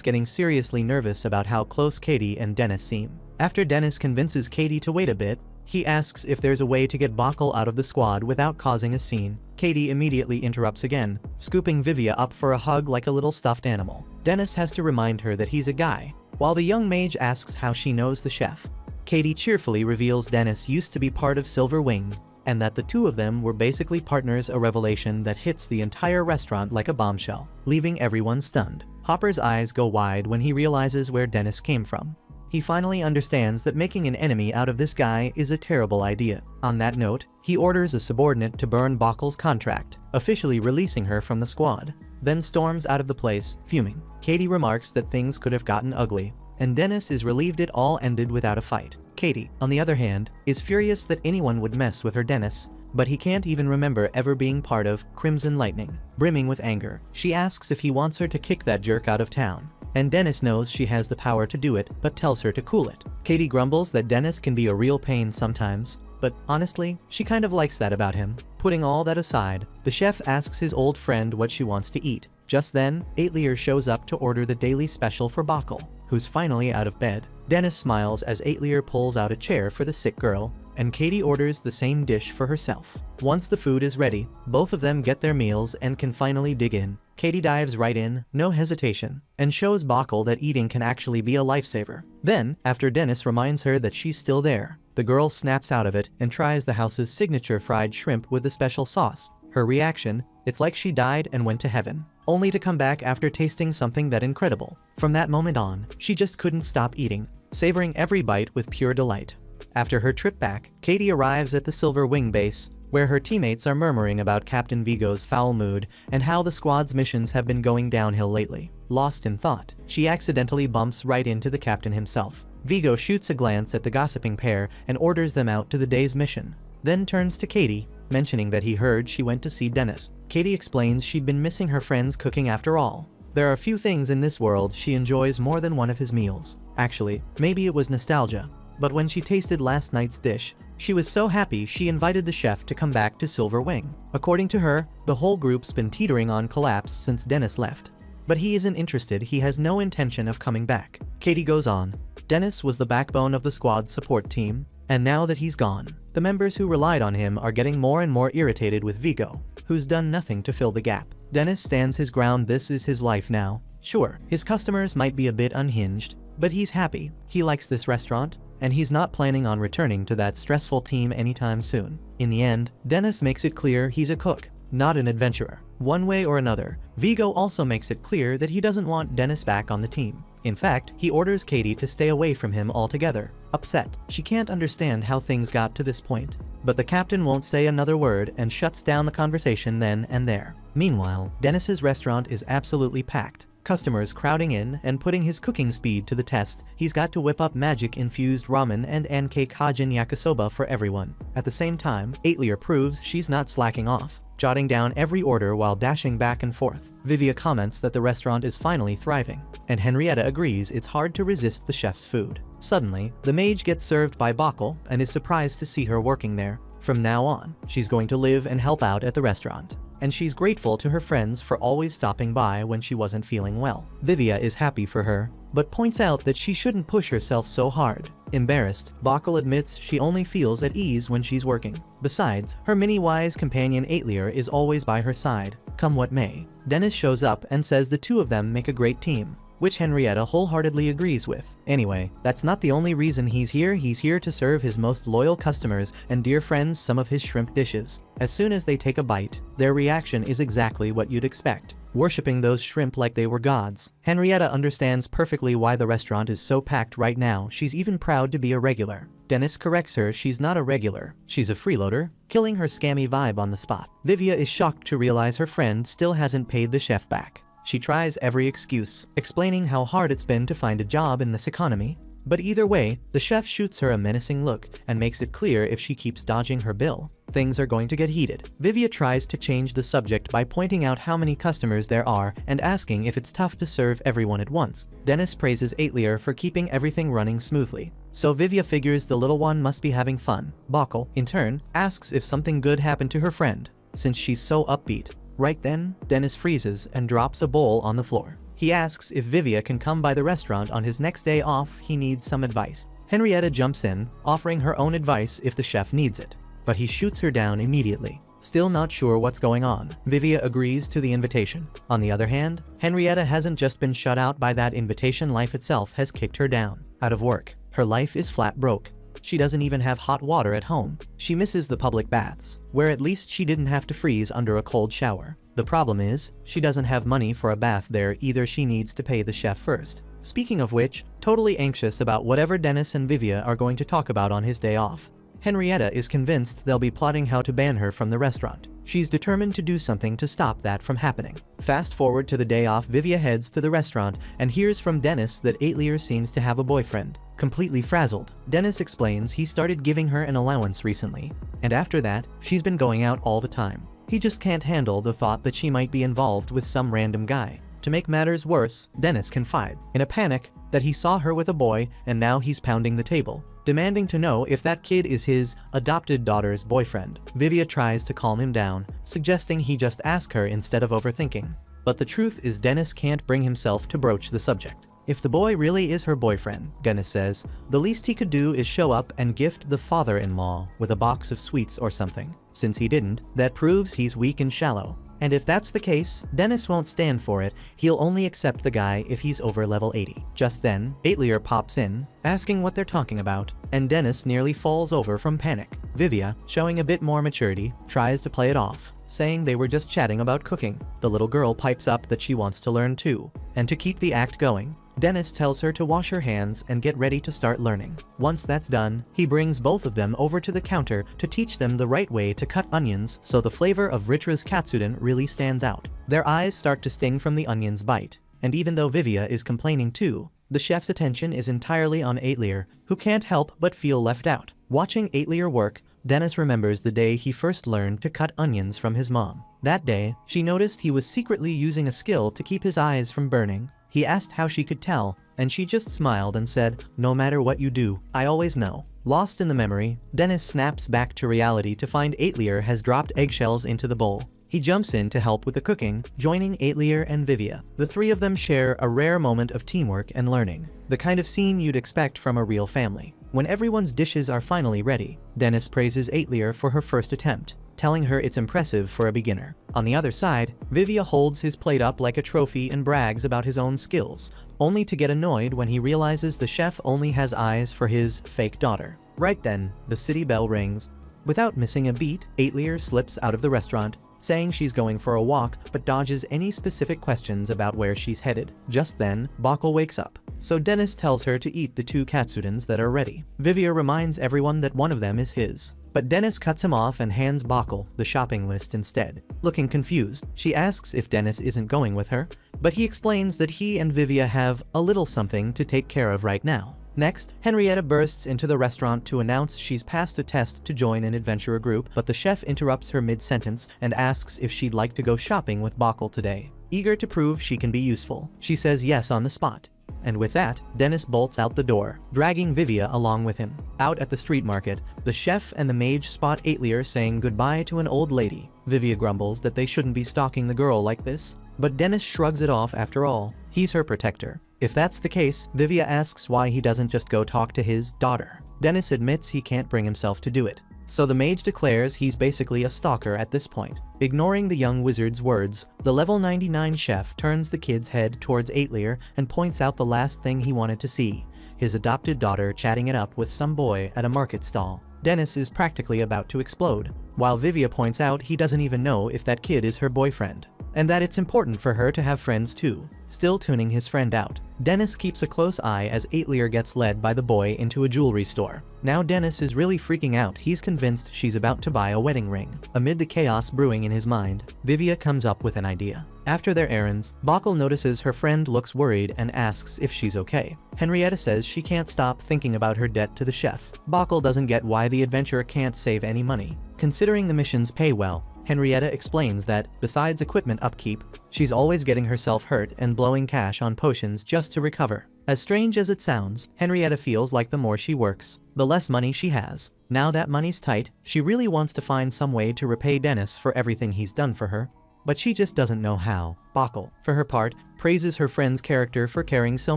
getting seriously nervous about how close Katie and Dennis seem. After Dennis convinces Katie to wait a bit, he asks if there's a way to get Bokkel out of the squad without causing a scene. Katie immediately interrupts again, scooping Vivia up for a hug like a little stuffed animal. Dennis has to remind her that he's a guy, while the young mage asks how she knows the chef. Katie cheerfully reveals Dennis used to be part of Silver Wing, and that the two of them were basically partners, a revelation that hits the entire restaurant like a bombshell, leaving everyone stunned. Hopper's eyes go wide when he realizes where Dennis came from. He finally understands that making an enemy out of this guy is a terrible idea. On that note, he orders a subordinate to burn Bokkel's contract, officially releasing her from the squad, then storms out of the place, fuming. Katie remarks that things could have gotten ugly, and Dennis is relieved it all ended without a fight. Katie, on the other hand, is furious that anyone would mess with her Dennis, but he can't even remember ever being part of Crimson Lightning. Brimming with anger, she asks if he wants her to kick that jerk out of town, and Dennis knows she has the power to do it, but tells her to cool it. Katie grumbles that Dennis can be a real pain sometimes, but honestly, she kind of likes that about him. Putting all that aside, the chef asks his old friend what she wants to eat. Just then, Aetlier shows up to order the daily special for Bokkel, who's finally out of bed. Dennis smiles as Aetlier pulls out a chair for the sick girl, and Katie orders the same dish for herself. Once the food is ready, both of them get their meals and can finally dig in. Katie dives right in, no hesitation, and shows Bokkel that eating can actually be a lifesaver. Then, after Dennis reminds her that she's still there, the girl snaps out of it and tries the house's signature fried shrimp with the special sauce. Her reaction, it's like she died and went to heaven, only to come back after tasting something that incredible. From that moment on, she just couldn't stop eating, savoring every bite with pure delight. After her trip back, Katie arrives at the Silver Wing base, where her teammates are murmuring about Captain Vigo's foul mood and how the squad's missions have been going downhill lately. Lost in thought, she accidentally bumps right into the captain himself. Vigo shoots a glance at the gossiping pair and orders them out to the day's mission, then turns to Katie, mentioning that he heard she went to see Dennis. Katie explains she'd been missing her friend's cooking after all. There are few things in this world she enjoys more than one of his meals. Actually, maybe it was nostalgia, but when she tasted last night's dish, she was so happy she invited the chef to come back to Silver Wing. According to her, the whole group's been teetering on collapse since Dennis left. But he isn't interested, he has no intention of coming back. Katie goes on. Dennis was the backbone of the squad's support team, and now that he's gone, the members who relied on him are getting more and more irritated with Vigo, who's done nothing to fill the gap. Dennis stands his ground. This is his life now. Sure, his customers might be a bit unhinged, but he's happy. He likes this restaurant, and he's not planning on returning to that stressful team anytime soon. In the end, Dennis makes it clear he's a cook, not an adventurer. One way or another, Vigo also makes it clear that he doesn't want Dennis back on the team. In fact, he orders Katie to stay away from him altogether. Upset, she can't understand how things got to this point. But the captain won't say another word and shuts down the conversation then and there. Meanwhile, Dennis's restaurant is absolutely packed. Customers crowding in and putting his cooking speed to the test. He's got to whip up magic-infused ramen and Ankei Kajin yakisoba for everyone. At the same time, Aetlier proves she's not slacking off, jotting down every order while dashing back and forth. Vivia comments that the restaurant is finally thriving, and Henrietta agrees it's hard to resist the chef's food. Suddenly, the mage gets served by Bokkel and is surprised to see her working there. From now on, she's going to live and help out at the restaurant, and she's grateful to her friends for always stopping by when she wasn't feeling well. Vivia is happy for her, but points out that she shouldn't push herself so hard. Embarrassed, Bokkel admits she only feels at ease when she's working. Besides, her mini-wise companion Aetlier is always by her side, come what may. Dennis shows up and says the two of them make a great team, which Henrietta wholeheartedly agrees with. Anyway, that's not the only reason he's here to serve his most loyal customers and dear friends some of his shrimp dishes. As soon as they take a bite, their reaction is exactly what you'd expect. worshipping those shrimp like they were gods. Henrietta understands perfectly why the restaurant is so packed right now. She's even proud to be a regular. Dennis corrects her she's not a regular, she's a freeloader, killing her scammy vibe on the spot. Vivia is shocked to realize her friend still hasn't paid the chef back. She tries every excuse, explaining how hard it's been to find a job in this economy. But either way, the chef shoots her a menacing look and makes it clear if she keeps dodging her bill, things are going to get heated. Vivia tries to change the subject by pointing out how many customers there are and asking if it's tough to serve everyone at once. Dennis praises Aetlier for keeping everything running smoothly. So Vivia figures the little one must be having fun. Bockel, in turn, asks if something good happened to her friend, since she's so upbeat. Right then, Dennis freezes and drops a bowl on the floor. He asks if Vivia can come by the restaurant on his next day off. He needs some advice. Henrietta jumps in, offering her own advice if the chef needs it. But he shoots her down immediately. Still not sure what's going on, Vivia agrees to the invitation. On the other hand, Henrietta hasn't just been shut out by that invitation, life itself has kicked her down. Out of work. Her life is flat broke. She doesn't even have hot water at home. She misses the public baths, where at least she didn't have to freeze under a cold shower. The problem is, she doesn't have money for a bath there either. She needs to pay the chef first. Speaking of which, totally anxious about whatever Dennis and Vivia are going to talk about on his day off. Henrietta is convinced they'll be plotting how to ban her from the restaurant. She's determined to do something to stop that from happening. Fast forward to the day off, Vivia heads to the restaurant and hears from Dennis that Aetlier seems to have a boyfriend. Completely frazzled, Dennis explains he started giving her an allowance recently, and after that, she's been going out all the time. He just can't handle the thought that she might be involved with some random guy. To make matters worse, Dennis confides, in a panic, that he saw her with a boy and now he's pounding the table, demanding to know if that kid is his adopted daughter's boyfriend. Vivia tries to calm him down, suggesting he just ask her instead of overthinking. But the truth is Dennis can't bring himself to broach the subject. If the boy really is her boyfriend, Dennis says, the least he could do is show up and gift the father-in-law with a box of sweets or something. Since he didn't, that proves he's weak and shallow. And if that's the case, Dennis won't stand for it. He'll only accept the guy if he's over level 80. Just then, Aetlier pops in, asking what they're talking about, and Dennis nearly falls over from panic. Vivia, showing a bit more maturity, tries to play it off, saying they were just chatting about cooking. The little girl pipes up that she wants to learn too. And to keep the act going, Dennis tells her to wash her hands and get ready to start learning. Once that's done, he brings both of them over to the counter to teach them the right way to cut onions so the flavor of Ritra's katsudon really stands out. Their eyes start to sting from the onion's bite, and even though Vivia is complaining too, the chef's attention is entirely on Aetlier, who can't help but feel left out. Watching Aetlier work, Dennis remembers the day he first learned to cut onions from his mom. That day, she noticed he was secretly using a skill to keep his eyes from burning. He asked how she could tell, and she just smiled and said, "No matter what you do, I always know." Lost in the memory, Dennis snaps back to reality to find Aetlier has dropped eggshells into the bowl. He jumps in to help with the cooking, joining Aetlier and Vivia. The three of them share a rare moment of teamwork and learning, the kind of scene you'd expect from a real family. When everyone's dishes are finally ready, Dennis praises Aetlier for her first attempt, telling her it's impressive for a beginner. On the other side, Vivia holds his plate up like a trophy and brags about his own skills, only to get annoyed when he realizes the chef only has eyes for his fake daughter. Right then, the city bell rings. Without missing a beat, Aetlier slips out of the restaurant, saying she's going for a walk but dodges any specific questions about where she's headed. Just then, Bockel wakes up, so Dennis tells her to eat the 2 katsudons that are ready. Vivia reminds everyone that one of them is his, but Dennis cuts him off and hands Bockel the shopping list instead. Looking confused, she asks if Dennis isn't going with her, but he explains that he and Vivia have a little something to take care of right now. Next, Henrietta bursts into the restaurant to announce she's passed a test to join an adventurer group, but the chef interrupts her mid-sentence and asks if she'd like to go shopping with Bockel today. Eager to prove she can be useful, she says yes on the spot. And with that, Dennis bolts out the door, dragging Vivia along with him. Out at the street market, the chef and the mage spot Aetlier saying goodbye to an old lady. Vivia grumbles that they shouldn't be stalking the girl like this, but Dennis shrugs it off after all. He's her protector. If that's the case, Vivia asks why he doesn't just go talk to his daughter. Dennis admits he can't bring himself to do it. So the mage declares he's basically a stalker at this point. Ignoring the young wizard's words, the level 99 chef turns the kid's head towards Aetlier and points out the last thing he wanted to see, his adopted daughter chatting it up with some boy at a market stall. Dennis is practically about to explode, while Vivia points out he doesn't even know if that kid is her boyfriend. and that it's important for her to have friends too. Still tuning his friend out, Dennis keeps a close eye as Aetlier gets led by the boy into a jewelry store. Now Dennis is really freaking out. He's convinced she's about to buy a wedding ring. Amid the chaos brewing in his mind, Vivia comes up with an idea. After their errands, Bockel notices her friend looks worried and asks if she's okay. Henrietta says she can't stop thinking about her debt to the chef. Bockel doesn't get why the adventurer can't save any money, considering the missions pay well. Henrietta explains that, besides equipment upkeep, she's always getting herself hurt and blowing cash on potions just to recover. As strange as it sounds, Henrietta feels like the more she works, the less money she has. Now that money's tight, she really wants to find some way to repay Dennis for everything he's done for her, but she just doesn't know how. Bockel, for her part, praises her friend's character for caring so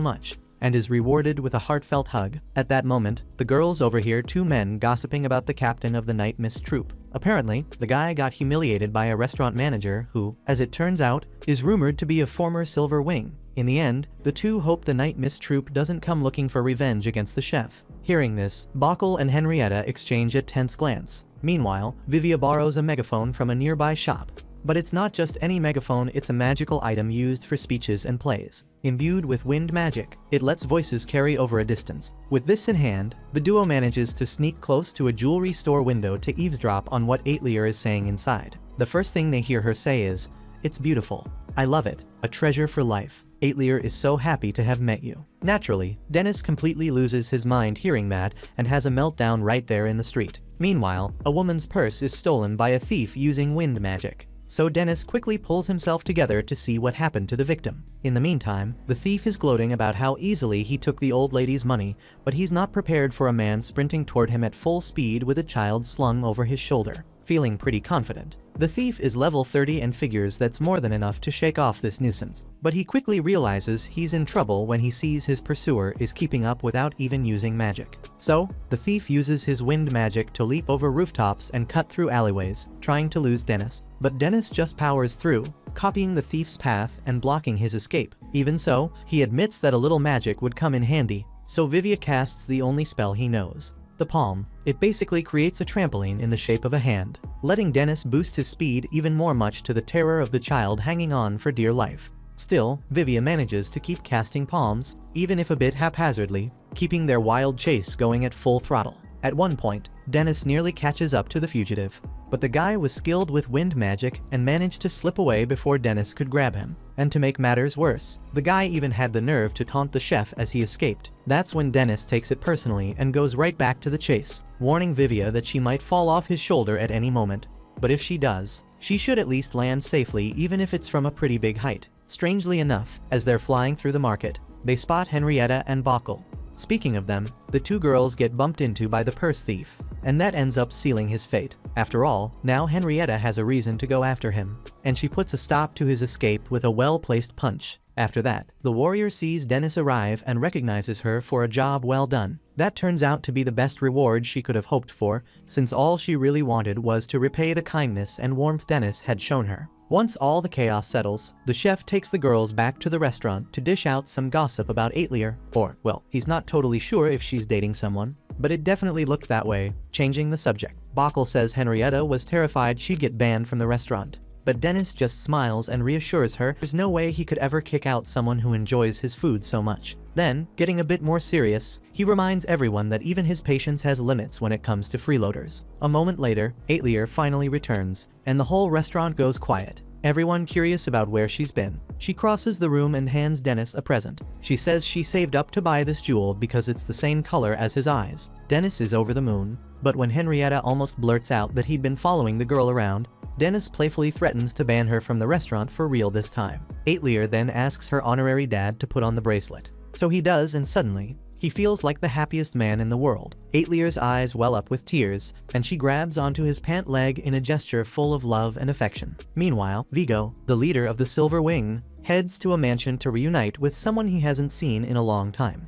much, and is rewarded with a heartfelt hug. At that moment, the girls overhear two men gossiping about the captain of the Night Mist troop. Apparently, the guy got humiliated by a restaurant manager who, as it turns out, is rumored to be a former Silver Wing. In the end, the two hope the Night Mist troop doesn't come looking for revenge against the chef. Hearing this, Bockel and Henrietta exchange a tense glance. Meanwhile, Vivia borrows a megaphone from a nearby shop. But it's not just any megaphone, it's a magical item used for speeches and plays. Imbued with wind magic, it lets voices carry over a distance. With this in hand, the duo manages to sneak close to a jewelry store window to eavesdrop on what Aetlier is saying inside. The first thing they hear her say is, "It's beautiful. I love it. A treasure for life. Aetlier is so happy to have met you." Naturally, Dennis completely loses his mind hearing that and has a meltdown right there in the street. Meanwhile, a woman's purse is stolen by a thief using wind magic. So Dennis quickly pulls himself together to see what happened to the victim. In the meantime, the thief is gloating about how easily he took the old lady's money, but he's not prepared for a man sprinting toward him at full speed with a child slung over his shoulder. Feeling pretty confident, the thief is level 30 and figures that's more than enough to shake off this nuisance. But he quickly realizes he's in trouble when he sees his pursuer is keeping up without even using magic. So, the thief uses his wind magic to leap over rooftops and cut through alleyways, trying to lose Dennis. But Dennis just powers through, copying the thief's path and blocking his escape. Even so, he admits that a little magic would come in handy, so Vivia casts the only spell he knows. The palm. It basically creates a trampoline in the shape of a hand, letting Dennis boost his speed even more, much to the terror of the child hanging on for dear life. Still, Vivia manages to keep casting palms, even if a bit haphazardly, keeping their wild chase going at full throttle. At one point, Dennis nearly catches up to the fugitive, but the guy was skilled with wind magic and managed to slip away before Dennis could grab him. And to make matters worse, the guy even had the nerve to taunt the chef as he escaped. That's when Dennis takes it personally and goes right back to the chase, warning Vivia that she might fall off his shoulder at any moment. But if she does, she should at least land safely, even if it's from a pretty big height. Strangely enough, as they're flying through the market, they spot Henrietta and Bockel. Speaking of them, the two girls get bumped into by the purse thief, and that ends up sealing his fate. After all, now Henrietta has a reason to go after him, and she puts a stop to his escape with a well-placed punch. After that, the warrior sees Dennis arrive and recognizes her for a job well done. That turns out to be the best reward she could have hoped for, since all she really wanted was to repay the kindness and warmth Dennis had shown her. Once all the chaos settles, the chef takes the girls back to the restaurant to dish out some gossip about Aetlier, or, well, he's not totally sure if she's dating someone, but it definitely looked that way. Changing the subject, Bockel says Henrietta was terrified she'd get banned from the restaurant, but Dennis just smiles and reassures her there's no way he could ever kick out someone who enjoys his food so much. Then, getting a bit more serious, he reminds everyone that even his patience has limits when it comes to freeloaders. A moment later, Aetlier finally returns, and the whole restaurant goes quiet, everyone curious about where she's been. She crosses the room and hands Dennis a present. She says she saved up to buy this jewel because it's the same color as his eyes. Dennis is over the moon, but when Henrietta almost blurts out that he'd been following the girl around, Dennis playfully threatens to ban her from the restaurant for real this time. Aetlier then asks her honorary dad to put on the bracelet. So he does, and suddenly, he feels like the happiest man in the world. Aetlier's eyes well up with tears, and she grabs onto his pant leg in a gesture full of love and affection. Meanwhile, Vigo, the leader of the Silver Wing, heads to a mansion to reunite with someone he hasn't seen in a long time.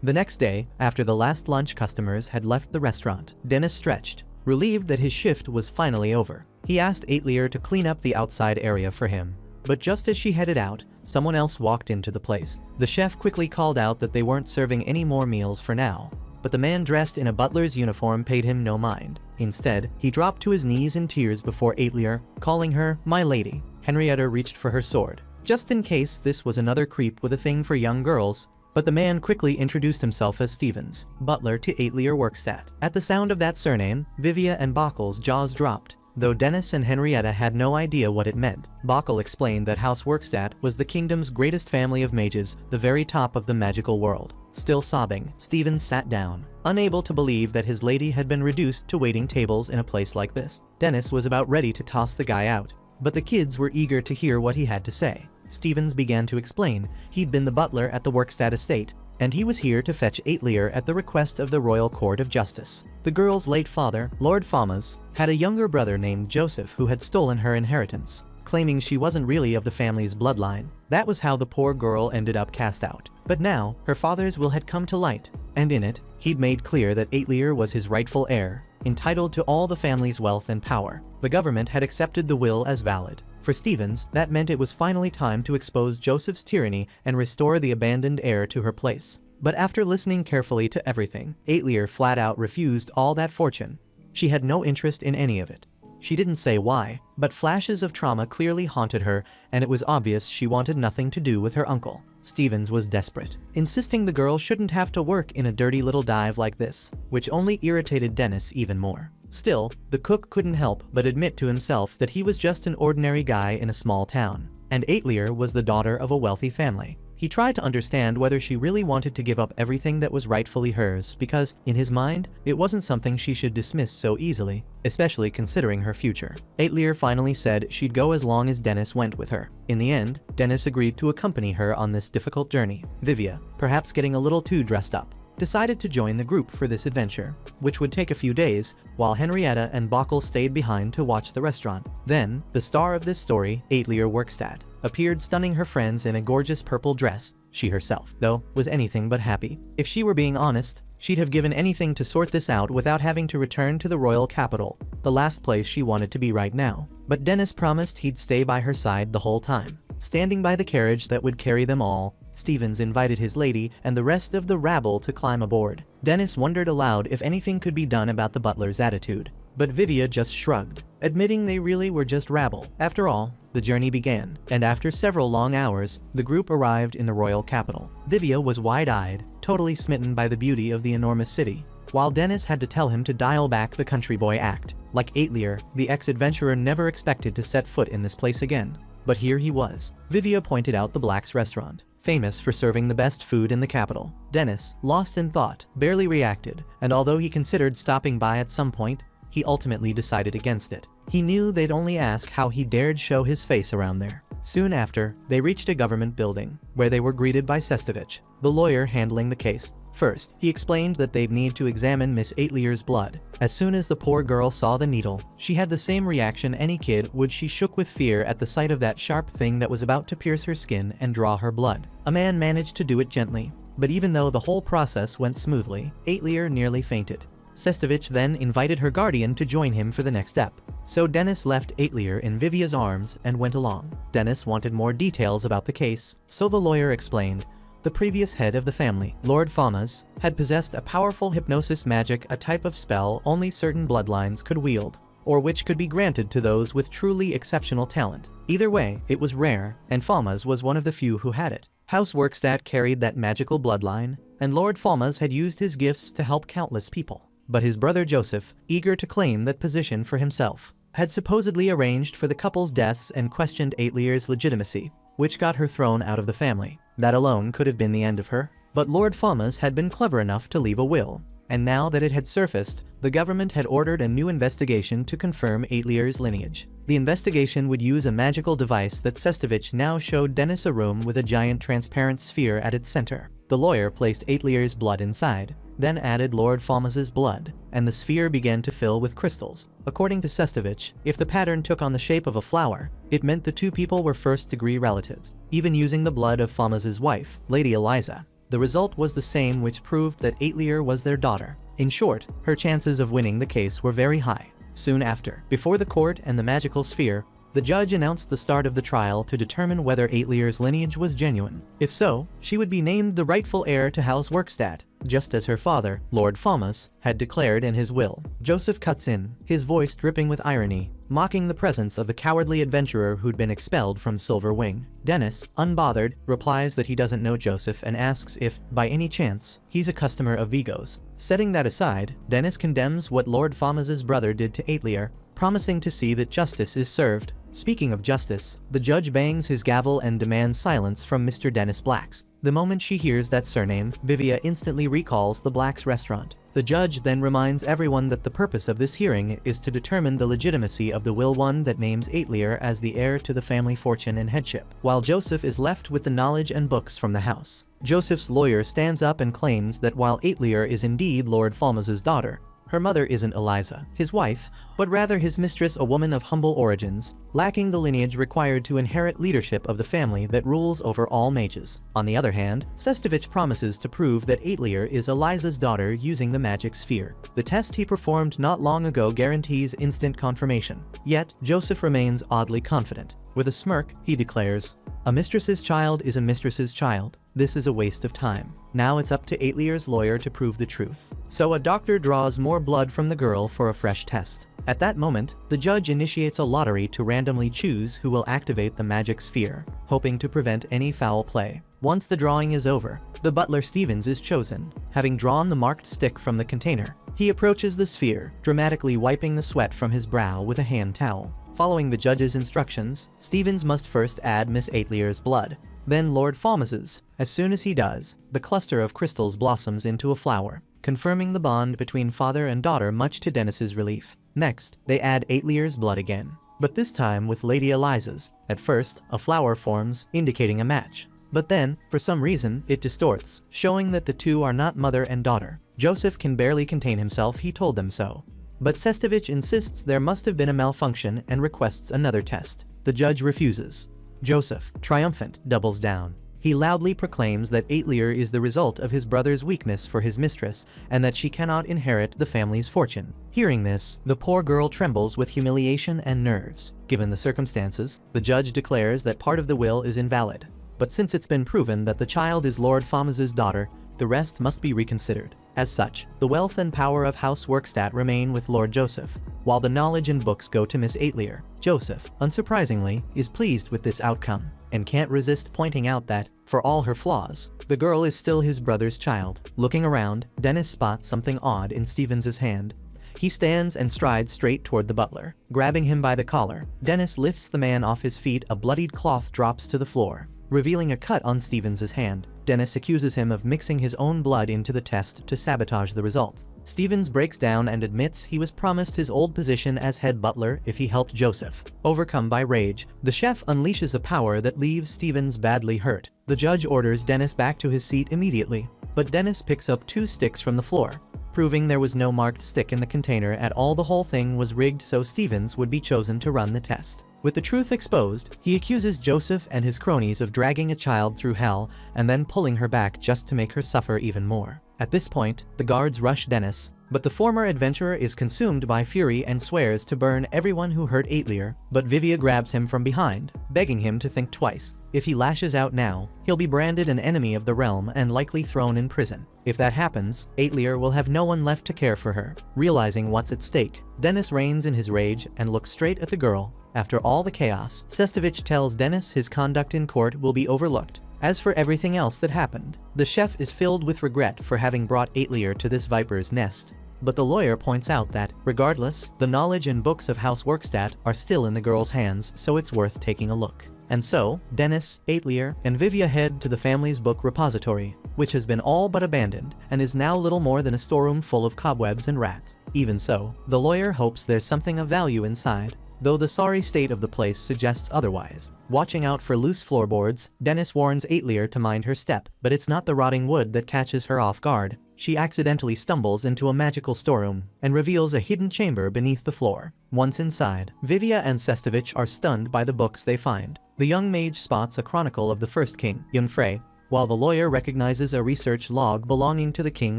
The next day, after the last lunch customers had left the restaurant, Dennis stretched, relieved that his shift was finally over. He asked Aetlier to clean up the outside area for him. But just as she headed out, someone else walked into the place. The chef quickly called out that they weren't serving any more meals for now, but the man dressed in a butler's uniform paid him no mind. Instead, he dropped to his knees in tears before Aetlier, calling her "my lady." Henrietta reached for her sword, just in case this was another creep with a thing for young girls, but the man quickly introduced himself as Stevens, butler to Aetlier Workstat. At the sound of that surname, Vivia and Bockel's jaws dropped, though Dennis and Henrietta had no idea what it meant. Bockel explained that House Workstat was the kingdom's greatest family of mages, the very top of the magical world. Still sobbing, Stevens sat down, unable to believe that his lady had been reduced to waiting tables in a place like this. Dennis was about ready to toss the guy out, but the kids were eager to hear what he had to say. Stevens began to explain he'd been the butler at the Workstat estate, and he was here to fetch Aetlier at the request of the Royal Court of Justice. The girl's late father, Lord Falmaz, had a younger brother named Joseph who had stolen her inheritance, claiming she wasn't really of the family's bloodline. That was how the poor girl ended up cast out. But now, her father's will had come to light, and in it, he'd made clear that Aetlier was his rightful heir, entitled to all the family's wealth and power. The government had accepted the will as valid. For Stevens, that meant it was finally time to expose Joseph's tyranny and restore the abandoned heir to her place. But after listening carefully to everything, Aetlier flat out refused all that fortune. She had no interest in any of it. She didn't say why, but flashes of trauma clearly haunted her, and it was obvious she wanted nothing to do with her uncle. Stevens was desperate, insisting the girl shouldn't have to work in a dirty little dive like this, which only irritated Dennis even more. Still, the cook couldn't help but admit to himself that he was just an ordinary guy in a small town, and Aetlier was the daughter of a wealthy family. He tried to understand whether she really wanted to give up everything that was rightfully hers because, in his mind, it wasn't something she should dismiss so easily, especially considering her future. Aetlier finally said she'd go as long as Dennis went with her. In the end, Dennis agreed to accompany her on this difficult journey. Vivia, perhaps getting a little too dressed up, decided to join the group for this adventure, which would take a few days, while Henrietta and Bockel stayed behind to watch the restaurant. Then, the star of this story, Aetlier Workstat, appeared stunning her friends in a gorgeous purple dress. She herself, though, was anything but happy. If she were being honest, she'd have given anything to sort this out without having to return to the royal capital, the last place she wanted to be right now. But Dennis promised he'd stay by her side the whole time. Standing by the carriage that would carry them all, Stevens invited his lady and the rest of the rabble to climb aboard. Dennis wondered aloud if anything could be done about the butler's attitude, but Vivia just shrugged, admitting they really were just rabble. After all, the journey began, and after several long hours, the group arrived in the royal capital. Vivia was wide-eyed, totally smitten by the beauty of the enormous city, while Dennis had to tell him to dial back the country boy act. Like Aetlier, the ex-adventurer never expected to set foot in this place again. But here he was. Vivia pointed out the Black's restaurant, famous for serving the best food in the capital. Dennis, lost in thought, barely reacted, and although he considered stopping by at some point, he ultimately decided against it. He knew they'd only ask how he dared show his face around there. Soon after, they reached a government building, where they were greeted by Sestovich, the lawyer handling the case. First, he explained that they'd need to examine Miss Aetlier's blood. As soon as the poor girl saw the needle, she had the same reaction any kid would. She shook with fear at the sight of that sharp thing that was about to pierce her skin and draw her blood. A man managed to do it gently, but even though the whole process went smoothly, Aetlier nearly fainted. Sestovich then invited her guardian to join him for the next step. So Dennis left Aetlier in Vivia's arms and went along. Dennis wanted more details about the case, so the lawyer explained. The previous head of the family, Lord Falmaz, had possessed a powerful hypnosis magic, a type of spell only certain bloodlines could wield, or which could be granted to those with truly exceptional talent. Either way, it was rare, and Falmaz was one of the few who had it. House Workstat carried that magical bloodline, and Lord Falmaz had used his gifts to help countless people. But his brother Joseph, eager to claim that position for himself, had supposedly arranged for the couple's deaths and questioned Aetlier's legitimacy, which got her thrown out of the family. That alone could have been the end of her. But Lord Falmaz had been clever enough to leave a will, and now that it had surfaced, the government had ordered a new investigation to confirm Aetlier's lineage. The investigation would use a magical device that Sestovich now showed Dennis, a room with a giant transparent sphere at its center. The lawyer placed Aetlier's blood inside, then added Lord Falmaz's blood, and the sphere began to fill with crystals. According to Sestovich, if the pattern took on the shape of a flower, it meant the two people were first-degree relatives. Even using the blood of Falmaz's wife, Lady Eliza, the result was the same, which proved that Aetlier was their daughter. In short, her chances of winning the case were very high. Soon after, before the court and the magical sphere, The judge announced the start of the trial to determine whether Aetler's lineage was genuine. If so, she would be named the rightful heir to House Workstadt, just as her father, Lord Falmouth, had declared in his will. Joseph cuts in, his voice dripping with irony, mocking the presence of the cowardly adventurer who'd been expelled from Silver Wing. Dennis, unbothered, replies that he doesn't know Joseph and asks if, by any chance, he's a customer of Vigo's. Setting that aside, Dennis condemns what Lord Falmouth's brother did to Aetler, promising to see that justice is served. Speaking of justice, the judge bangs his gavel and demands silence from Mr. Dennis Blacks. The moment she hears that surname, Vivia instantly recalls the Blacks restaurant. The judge then reminds everyone that the purpose of this hearing is to determine the legitimacy of the will, one that names Aetler as the heir to the family fortune and headship, while Joseph is left with the knowledge and books from the house. Joseph's lawyer stands up and claims that while Aetler is indeed Lord Falmouth's daughter, her mother isn't Eliza, his wife, but rather his mistress, a woman of humble origins, lacking the lineage required to inherit leadership of the family that rules over all mages. On the other hand, Sestovich promises to prove that Aetler is Eliza's daughter using the magic sphere. The test he performed not long ago guarantees instant confirmation. Yet, Joseph remains oddly confident. With a smirk, he declares, "A mistress's child is a mistress's child. This is a waste of time. Now it's up to Aetler's lawyer to prove the truth." So a doctor draws more blood from the girl for a fresh test. At that moment, the judge initiates a lottery to randomly choose who will activate the magic sphere, hoping to prevent any foul play. Once the drawing is over, the butler Stevens is chosen. Having drawn the marked stick from the container, he approaches the sphere, dramatically wiping the sweat from his brow with a hand towel. Following the judge's instructions, Stevens must first add Miss Aetler's blood, then Lord Falmouth's. As soon as he does, the cluster of crystals blossoms into a flower, confirming the bond between father and daughter, much to Dennis's relief. Next, they add Aetler's blood again, but this time with Lady Eliza's. At first, a flower forms, indicating a match. But then, for some reason, it distorts, showing that the two are not mother and daughter. Joseph can barely contain himself, he told them so. But Sestovich insists there must have been a malfunction and requests another test. The judge refuses. Joseph, triumphant, doubles down. He loudly proclaims that Aetler is the result of his brother's weakness for his mistress and that she cannot inherit the family's fortune. Hearing this, the poor girl trembles with humiliation and nerves. Given the circumstances, the judge declares that part of the will is invalid. But since it's been proven that the child is Lord Falmouth's daughter, the rest must be reconsidered. As such, the wealth and power of House Workstadt remain with Lord Joseph, while the knowledge and books go to Miss Aetler. Joseph, unsurprisingly, is pleased with this outcome, and can't resist pointing out that, for all her flaws, the girl is still his brother's child. Looking around, Dennis spots something odd in Stevens's hand. He stands and strides straight toward the butler. Grabbing him by the collar, Dennis lifts the man off his feet. A bloodied cloth drops to the floor, revealing a cut on Stevens's hand. Dennis accuses him of mixing his own blood into the test to sabotage the results. Stevens breaks down and admits he was promised his old position as head butler if he helped Joseph. Overcome by rage, the chef unleashes a power that leaves Stevens badly hurt. The judge orders Dennis back to his seat immediately, but Dennis picks up 2 sticks from the floor, proving there was no marked stick in the container at all. The whole thing was rigged so Stevens would be chosen to run the test. With the truth exposed, he accuses Joseph and his cronies of dragging a child through hell and then pulling her back just to make her suffer even more. At this point, the guards rush Dennis, but the former adventurer is consumed by fury and swears to burn everyone who hurt Aetler, but Vivia grabs him from behind, begging him to think twice. If he lashes out now, he'll be branded an enemy of the realm and likely thrown in prison. If that happens, Aetler will have no one left to care for her. Realizing what's at stake, Dennis reins in his rage and looks straight at the girl. After all the chaos, Sestovich tells Dennis his conduct in court will be overlooked. As for everything else that happened, the chef is filled with regret for having brought Aetler to this viper's nest. But the lawyer points out that, regardless, the knowledge and books of House Workstadt are still in the girl's hands, so it's worth taking a look. And so, Dennis, Aetler, and Vivia head to the family's book repository, which has been all but abandoned and is now little more than a storeroom full of cobwebs and rats. Even so, the lawyer hopes there's something of value inside, though the sorry state of the place suggests otherwise. Watching out for loose floorboards, Dennis warns Aetler to mind her step, but it's not the rotting wood that catches her off guard. She accidentally stumbles into a magical storeroom and reveals a hidden chamber beneath the floor. Once inside, Vivia and Sestovich are stunned by the books they find. The young mage spots a chronicle of the first king, Yunfrey, while the lawyer recognizes a research log belonging to the king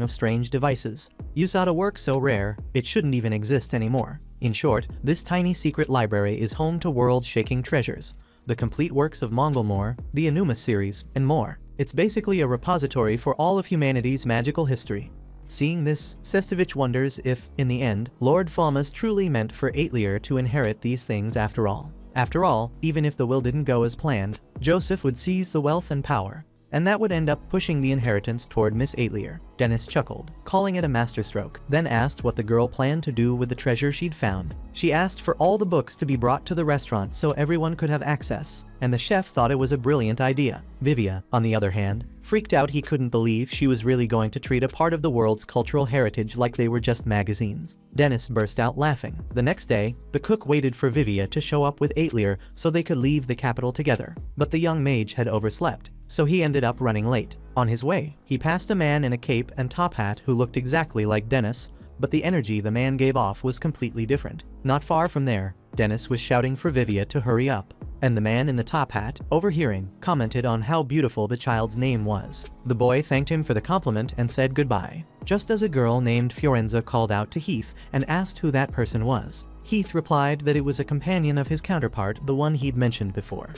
of strange devices. You saw a work so rare, it shouldn't even exist anymore. In short, this tiny secret library is home to world-shaking treasures, the complete works of Mongolmore, the Enuma series, and more. It's basically a repository for all of humanity's magical history. Seeing this, Sestovich wonders if, in the end, Lord Falmas truly meant for Aetlier to inherit these things after all. After all, even if the will didn't go as planned, Joseph would seize the wealth and power, and that would end up pushing the inheritance toward Miss Aetlier. Dennis chuckled, calling it a masterstroke, then asked what the girl planned to do with the treasure she'd found. She asked for all the books to be brought to the restaurant so everyone could have access, and the chef thought it was a brilliant idea. Vivia, on the other hand, freaked out. He couldn't believe she was really going to treat a part of the world's cultural heritage like they were just magazines. Dennis burst out laughing. The next day, the cook waited for Vivia to show up with Aetlier so they could leave the capital together, but the young mage had overslept, so he ended up running late. On his way, he passed a man in a cape and top hat who looked exactly like Dennis, but the energy the man gave off was completely different. Not far from there, Dennis was shouting for Vivia to hurry up, and the man in the top hat, overhearing, commented on how beautiful the child's name was. The boy thanked him for the compliment and said goodbye, just as a girl named Fiorenza called out to Heath and asked who that person was. Heath replied that it was a companion of his counterpart, the one he'd mentioned before.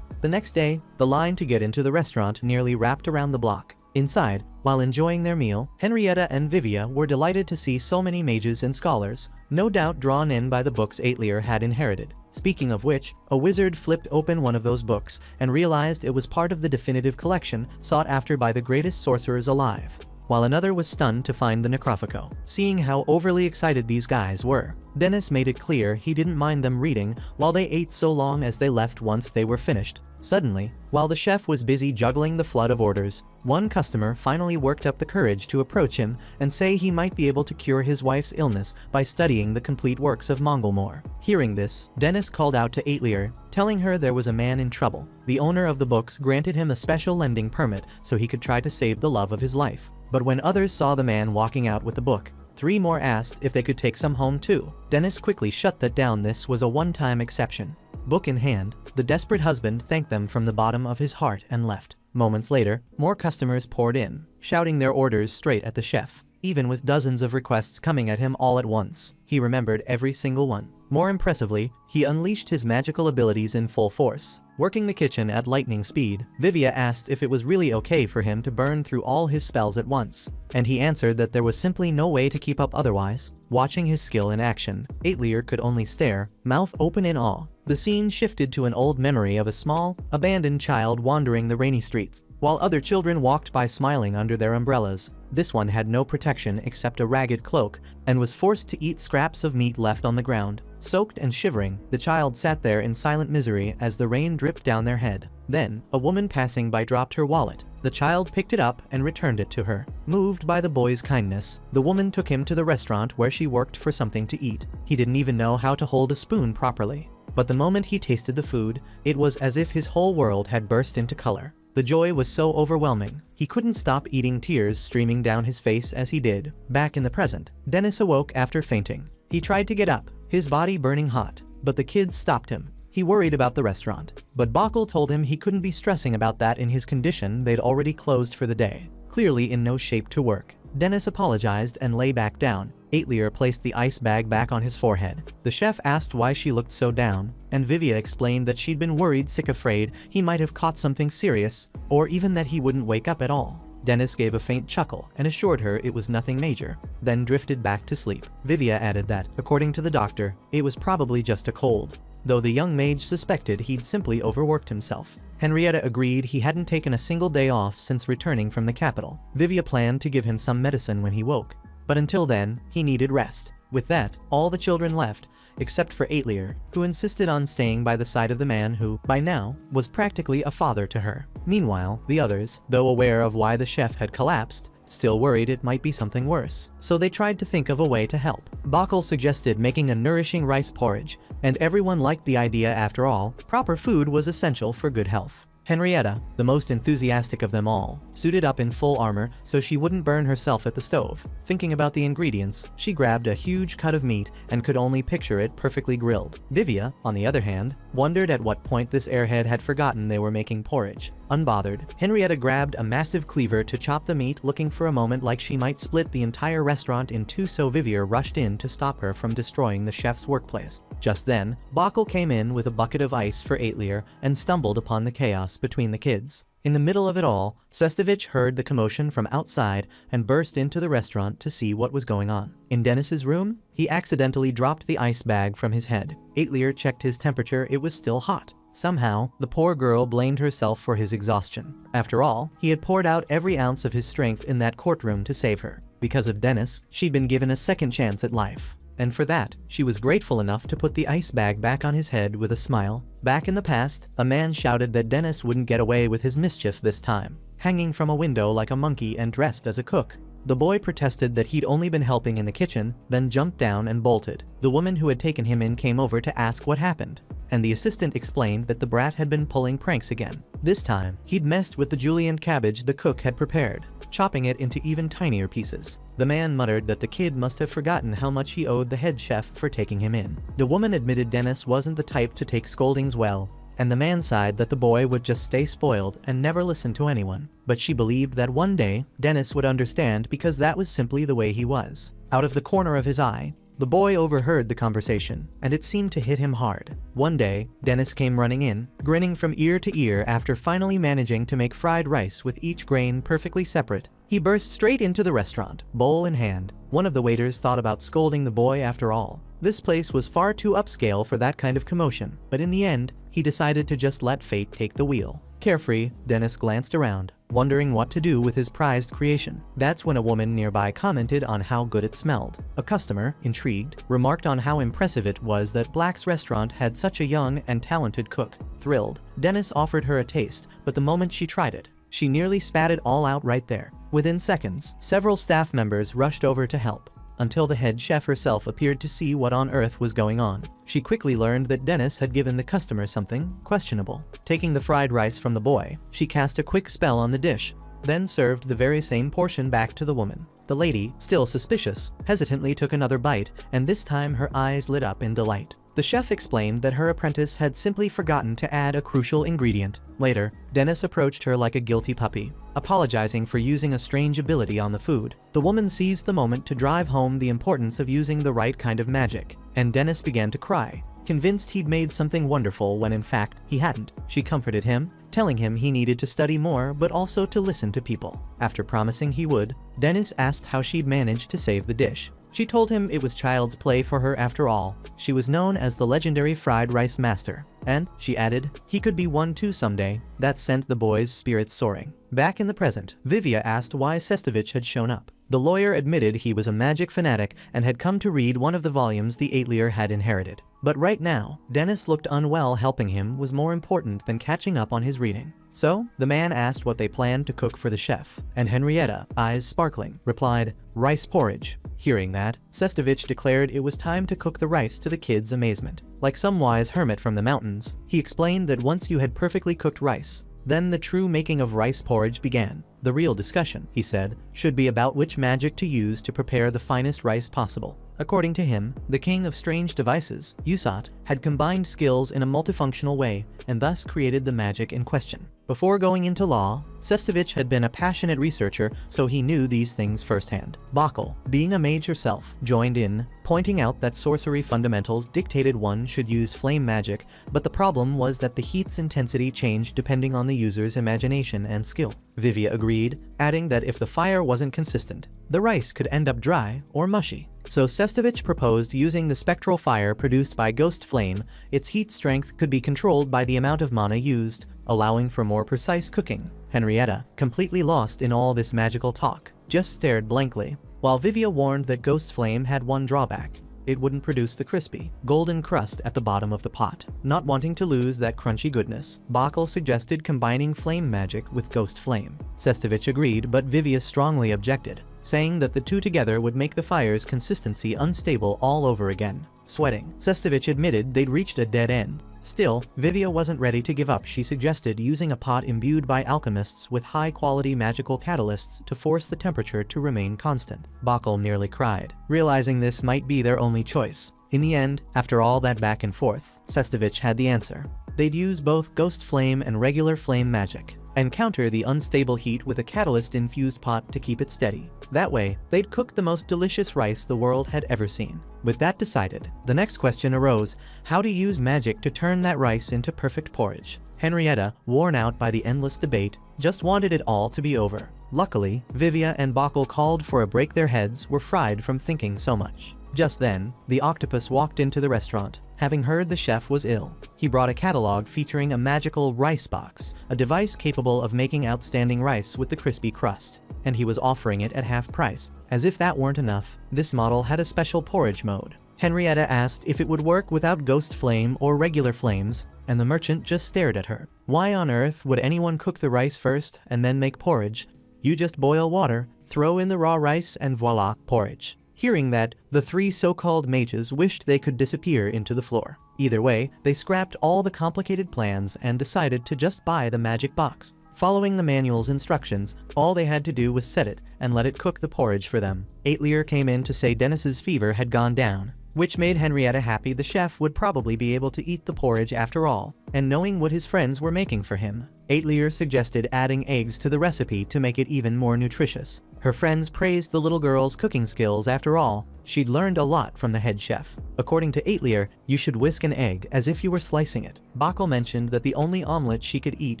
The next day, the line to get into the restaurant nearly wrapped around the block. Inside, while enjoying their meal, Henrietta and Vivia were delighted to see so many mages and scholars, no doubt drawn in by the books Aetlier had inherited. Speaking of which, a wizard flipped open one of those books and realized it was part of the definitive collection sought after by the greatest sorcerers alive, while another was stunned to find the Necrophaco. Seeing how overly excited these guys were, Dennis made it clear he didn't mind them reading while they ate so long as they left once they were finished. Suddenly, while the chef was busy juggling the flood of orders, one customer finally worked up the courage to approach him and say he might be able to cure his wife's illness by studying the complete works of Mongolmore. Hearing this, Dennis called out to Aetlier, telling her there was a man in trouble. The owner of the books granted him a special lending permit so he could try to save the love of his life. But when others saw the man walking out with the book, 3 more asked if they could take some home too. Dennis quickly shut that down. This was a one-time exception. Book in hand, the desperate husband thanked them from the bottom of his heart and left. Moments later, more customers poured in, shouting their orders straight at the chef. Even with dozens of requests coming at him all at once, he remembered every single one. More impressively, he unleashed his magical abilities in full force. Working the kitchen at lightning speed, Vivia asked if it was really okay for him to burn through all his spells at once, and he answered that there was simply no way to keep up otherwise. Watching his skill in action, Aetlier could only stare, mouth open in awe. The scene shifted to an old memory of a small, abandoned child wandering the rainy streets, while other children walked by smiling under their umbrellas. This one had no protection except a ragged cloak, and was forced to eat scraps of meat left on the ground. Soaked and shivering, the child sat there in silent misery as the rain dripped down their head. Then, a woman passing by dropped her wallet. The child picked it up and returned it to her. Moved by the boy's kindness, the woman took him to the restaurant where she worked for something to eat. He didn't even know how to hold a spoon properly, but the moment he tasted the food, it was as if his whole world had burst into color. The joy was so overwhelming, he couldn't stop eating, tears streaming down his face as he did. Back in the present, Dennis awoke after fainting. He tried to get up, his body burning hot, but the kids stopped him. He worried about the restaurant, but Bokkel told him he couldn't be stressing about that in his condition. They'd already closed for the day, clearly in no shape to work. Dennis apologized and lay back down. Aetlier placed the ice bag back on his forehead. The chef asked why she looked so down, and Vivia explained that she'd been worried sick, afraid he might have caught something serious, or even that he wouldn't wake up at all. Dennis gave a faint chuckle and assured her it was nothing major, then drifted back to sleep. Vivia added that, according to the doctor, it was probably just a cold, though the young mage suspected he'd simply overworked himself. Henrietta agreed he hadn't taken a single day off since returning from the capital. Vivia planned to give him some medicine when he woke, but until then, he needed rest. With that, all the children left, except for Aetlier, who insisted on staying by the side of the man who, by now, was practically a father to her. Meanwhile, the others, though aware of why the chef had collapsed, still worried it might be something worse, so they tried to think of a way to help. Bokkel suggested making a nourishing rice porridge, and everyone liked the idea. After all, proper food was essential for good health. Henrietta, the most enthusiastic of them all, suited up in full armor so she wouldn't burn herself at the stove. Thinking about the ingredients, she grabbed a huge cut of meat and could only picture it perfectly grilled. Vivia, on the other hand, wondered at what point this airhead had forgotten they were making porridge. Unbothered, Henrietta grabbed a massive cleaver to chop the meat, looking for a moment like she might split the entire restaurant in two, so Vivier rushed in to stop her from destroying the chef's workplace. Just then, Bachl came in with a bucket of ice for Aetlier and stumbled upon the chaos between the kids. In the middle of it all, Sestovich heard the commotion from outside and burst into the restaurant to see what was going on. In Dennis's room, he accidentally dropped the ice bag from his head. Aetlier checked his temperature, it was still hot. Somehow, the poor girl blamed herself for his exhaustion. After all, he had poured out every ounce of his strength in that courtroom to save her. Because of Dennis, she'd been given a second chance at life. And for that, she was grateful enough to put the ice bag back on his head with a smile. Back in the past, a man shouted that Dennis wouldn't get away with his mischief this time, hanging from a window like a monkey and dressed as a cook. The boy protested that he'd only been helping in the kitchen, then jumped down and bolted. The woman who had taken him in came over to ask what happened, and the assistant explained that the brat had been pulling pranks again. This time, he'd messed with the julienne cabbage the cook had prepared, chopping it into even tinier pieces. The man muttered that the kid must have forgotten how much he owed the head chef for taking him in. The woman admitted Dennis wasn't the type to take scoldings well, and the man sighed that the boy would just stay spoiled and never listen to anyone. But she believed that one day, Dennis would understand because that was simply the way he was. Out of the corner of his eye, the boy overheard the conversation, and it seemed to hit him hard. One day, Dennis came running in, grinning from ear to ear after finally managing to make fried rice with each grain perfectly separate. He burst straight into the restaurant, bowl in hand. One of the waiters thought about scolding the boy after all. This place was far too upscale for that kind of commotion, but in the end, he decided to just let fate take the wheel. Carefree, Dennis glanced around, wondering what to do with his prized creation. That's when a woman nearby commented on how good it smelled. A customer, intrigued, remarked on how impressive it was that Black's restaurant had such a young and talented cook. Thrilled, Dennis offered her a taste, but the moment she tried it, she nearly spat it all out right there. Within seconds, several staff members rushed over to help, until the head chef herself appeared to see what on earth was going on. She quickly learned that Dennis had given the customer something questionable. Taking the fried rice from the boy, she cast a quick spell on the dish, then served the very same portion back to the woman. The lady, still suspicious, hesitantly took another bite, and this time her eyes lit up in delight. The chef explained that her apprentice had simply forgotten to add a crucial ingredient. Later, Dennis approached her like a guilty puppy, apologizing for using a strange ability on the food. The woman seized the moment to drive home the importance of using the right kind of magic, and Dennis began to cry, convinced he'd made something wonderful when in fact he hadn't. She comforted him, telling him he needed to study more but also to listen to people. After promising he would, Dennis asked how she'd managed to save the dish. She told him it was child's play for her after all. She was known as the legendary fried rice master. And, she added, he could be one too someday. That sent the boy's spirits soaring. Back in the present, Vivia asked why Sestovich had shown up. The lawyer admitted he was a magic fanatic and had come to read one of the volumes the Aetlier had inherited. But right now, Dennis looked unwell. Helping him was more important than catching up on his reading. So, the man asked what they planned to cook for the chef, and Henrietta, eyes sparkling, replied, rice porridge. Hearing that, Sestovich declared it was time to cook the rice, to the kids' amazement. Like some wise hermit from the mountains, he explained that once you had perfectly cooked rice, then the true making of rice porridge began. The real discussion, he said, should be about which magic to use to prepare the finest rice possible. According to him, the king of strange devices, Usat, had combined skills in a multifunctional way and thus created the magic in question. Before going into law, Sestovich had been a passionate researcher, so he knew these things firsthand. Bachl, being a mage herself, joined in, pointing out that sorcery fundamentals dictated one should use flame magic, but the problem was that the heat's intensity changed depending on the user's imagination and skill. Vivia agreed, adding that if the fire wasn't consistent, the rice could end up dry or mushy. So Sestovich proposed using the spectral fire produced by Ghost Flame. Its heat strength could be controlled by the amount of mana used, allowing for more precise cooking. Henrietta, completely lost in all this magical talk, just stared blankly, while Vivia warned that Ghost Flame had one drawback. It wouldn't produce the crispy, golden crust at the bottom of the pot. Not wanting to lose that crunchy goodness, Bachl suggested combining flame magic with Ghost Flame. Sestovich agreed, but Vivia strongly objected, saying that the two together would make the fire's consistency unstable all over again. Sweating, Sestovich admitted they'd reached a dead end. Still, Vivia wasn't ready to give up. She suggested using a pot imbued by alchemists with high-quality magical catalysts to force the temperature to remain constant. Bachl nearly cried, realizing this might be their only choice. In the end, after all that back and forth, Sestovich had the answer. They'd use both Ghost Flame and regular flame magic. and counter the unstable heat with a catalyst-infused pot to keep it steady. That way, they'd cook the most delicious rice the world had ever seen. With that decided, the next question arose: how to use magic to turn that rice into perfect porridge. Henrietta, worn out by the endless debate, just wanted it all to be over. Luckily, Vivia and Bokkel called for a break. Their heads were fried from thinking so much. Just then, the octopus walked into the restaurant, having heard the chef was ill. He brought a catalog featuring a magical rice box, a device capable of making outstanding rice with the crispy crust, and he was offering it at half price. As if that weren't enough, this model had a special porridge mode. Henrietta asked if it would work without ghost flame or regular flames, and the merchant just stared at her. Why on earth would anyone cook the rice first and then make porridge? You just boil water, throw in the raw rice, and voila, porridge. Hearing that, the three so-called mages wished they could disappear into the floor. Either way, they scrapped all the complicated plans and decided to just buy the magic box. Following the manual's instructions, all they had to do was set it and let it cook the porridge for them. Aitlier came in to say Dennis's fever had gone down, which made Henrietta happy. The chef would probably be able to eat the porridge after all, and knowing what his friends were making for him. Aitlier suggested adding eggs to the recipe to make it even more nutritious. Her friends praised the little girl's cooking skills. After all, she'd learned a lot from the head chef. According to Aitlier, you should whisk an egg as if you were slicing it. Bokkel mentioned that the only omelet she could eat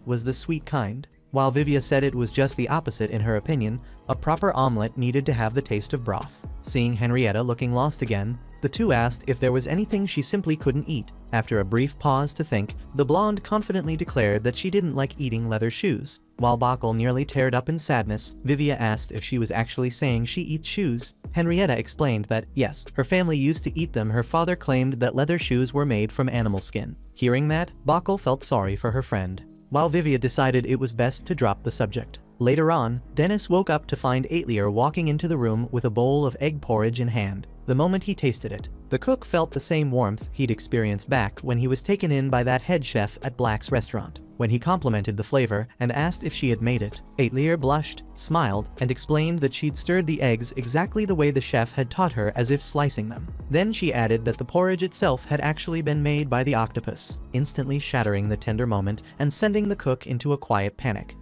was the sweet kind, while Vivia said it was just the opposite. In her opinion, a proper omelet needed to have the taste of broth. Seeing Henrietta looking lost again, the two asked if there was anything she simply couldn't eat. After a brief pause to think, the blonde confidently declared that she didn't like eating leather shoes. While Bokkel nearly teared up in sadness, Vivia asked if she was actually saying she eats shoes. Henrietta explained that, yes, her family used to eat them. Her father claimed that leather shoes were made from animal skin. Hearing that, Bokkel felt sorry for her friend, while Vivia decided it was best to drop the subject. Later on, Dennis woke up to find Aitlier walking into the room with a bowl of egg porridge in hand. The moment he tasted it, the cook felt the same warmth he'd experienced back when he was taken in by that head chef at Black's restaurant. When he complimented the flavor and asked if she had made it, Aitlier blushed, smiled, and explained that she'd stirred the eggs exactly the way the chef had taught her, as if slicing them. Then she added that the porridge itself had actually been made by the octopus, instantly shattering the tender moment and sending the cook into a quiet panic.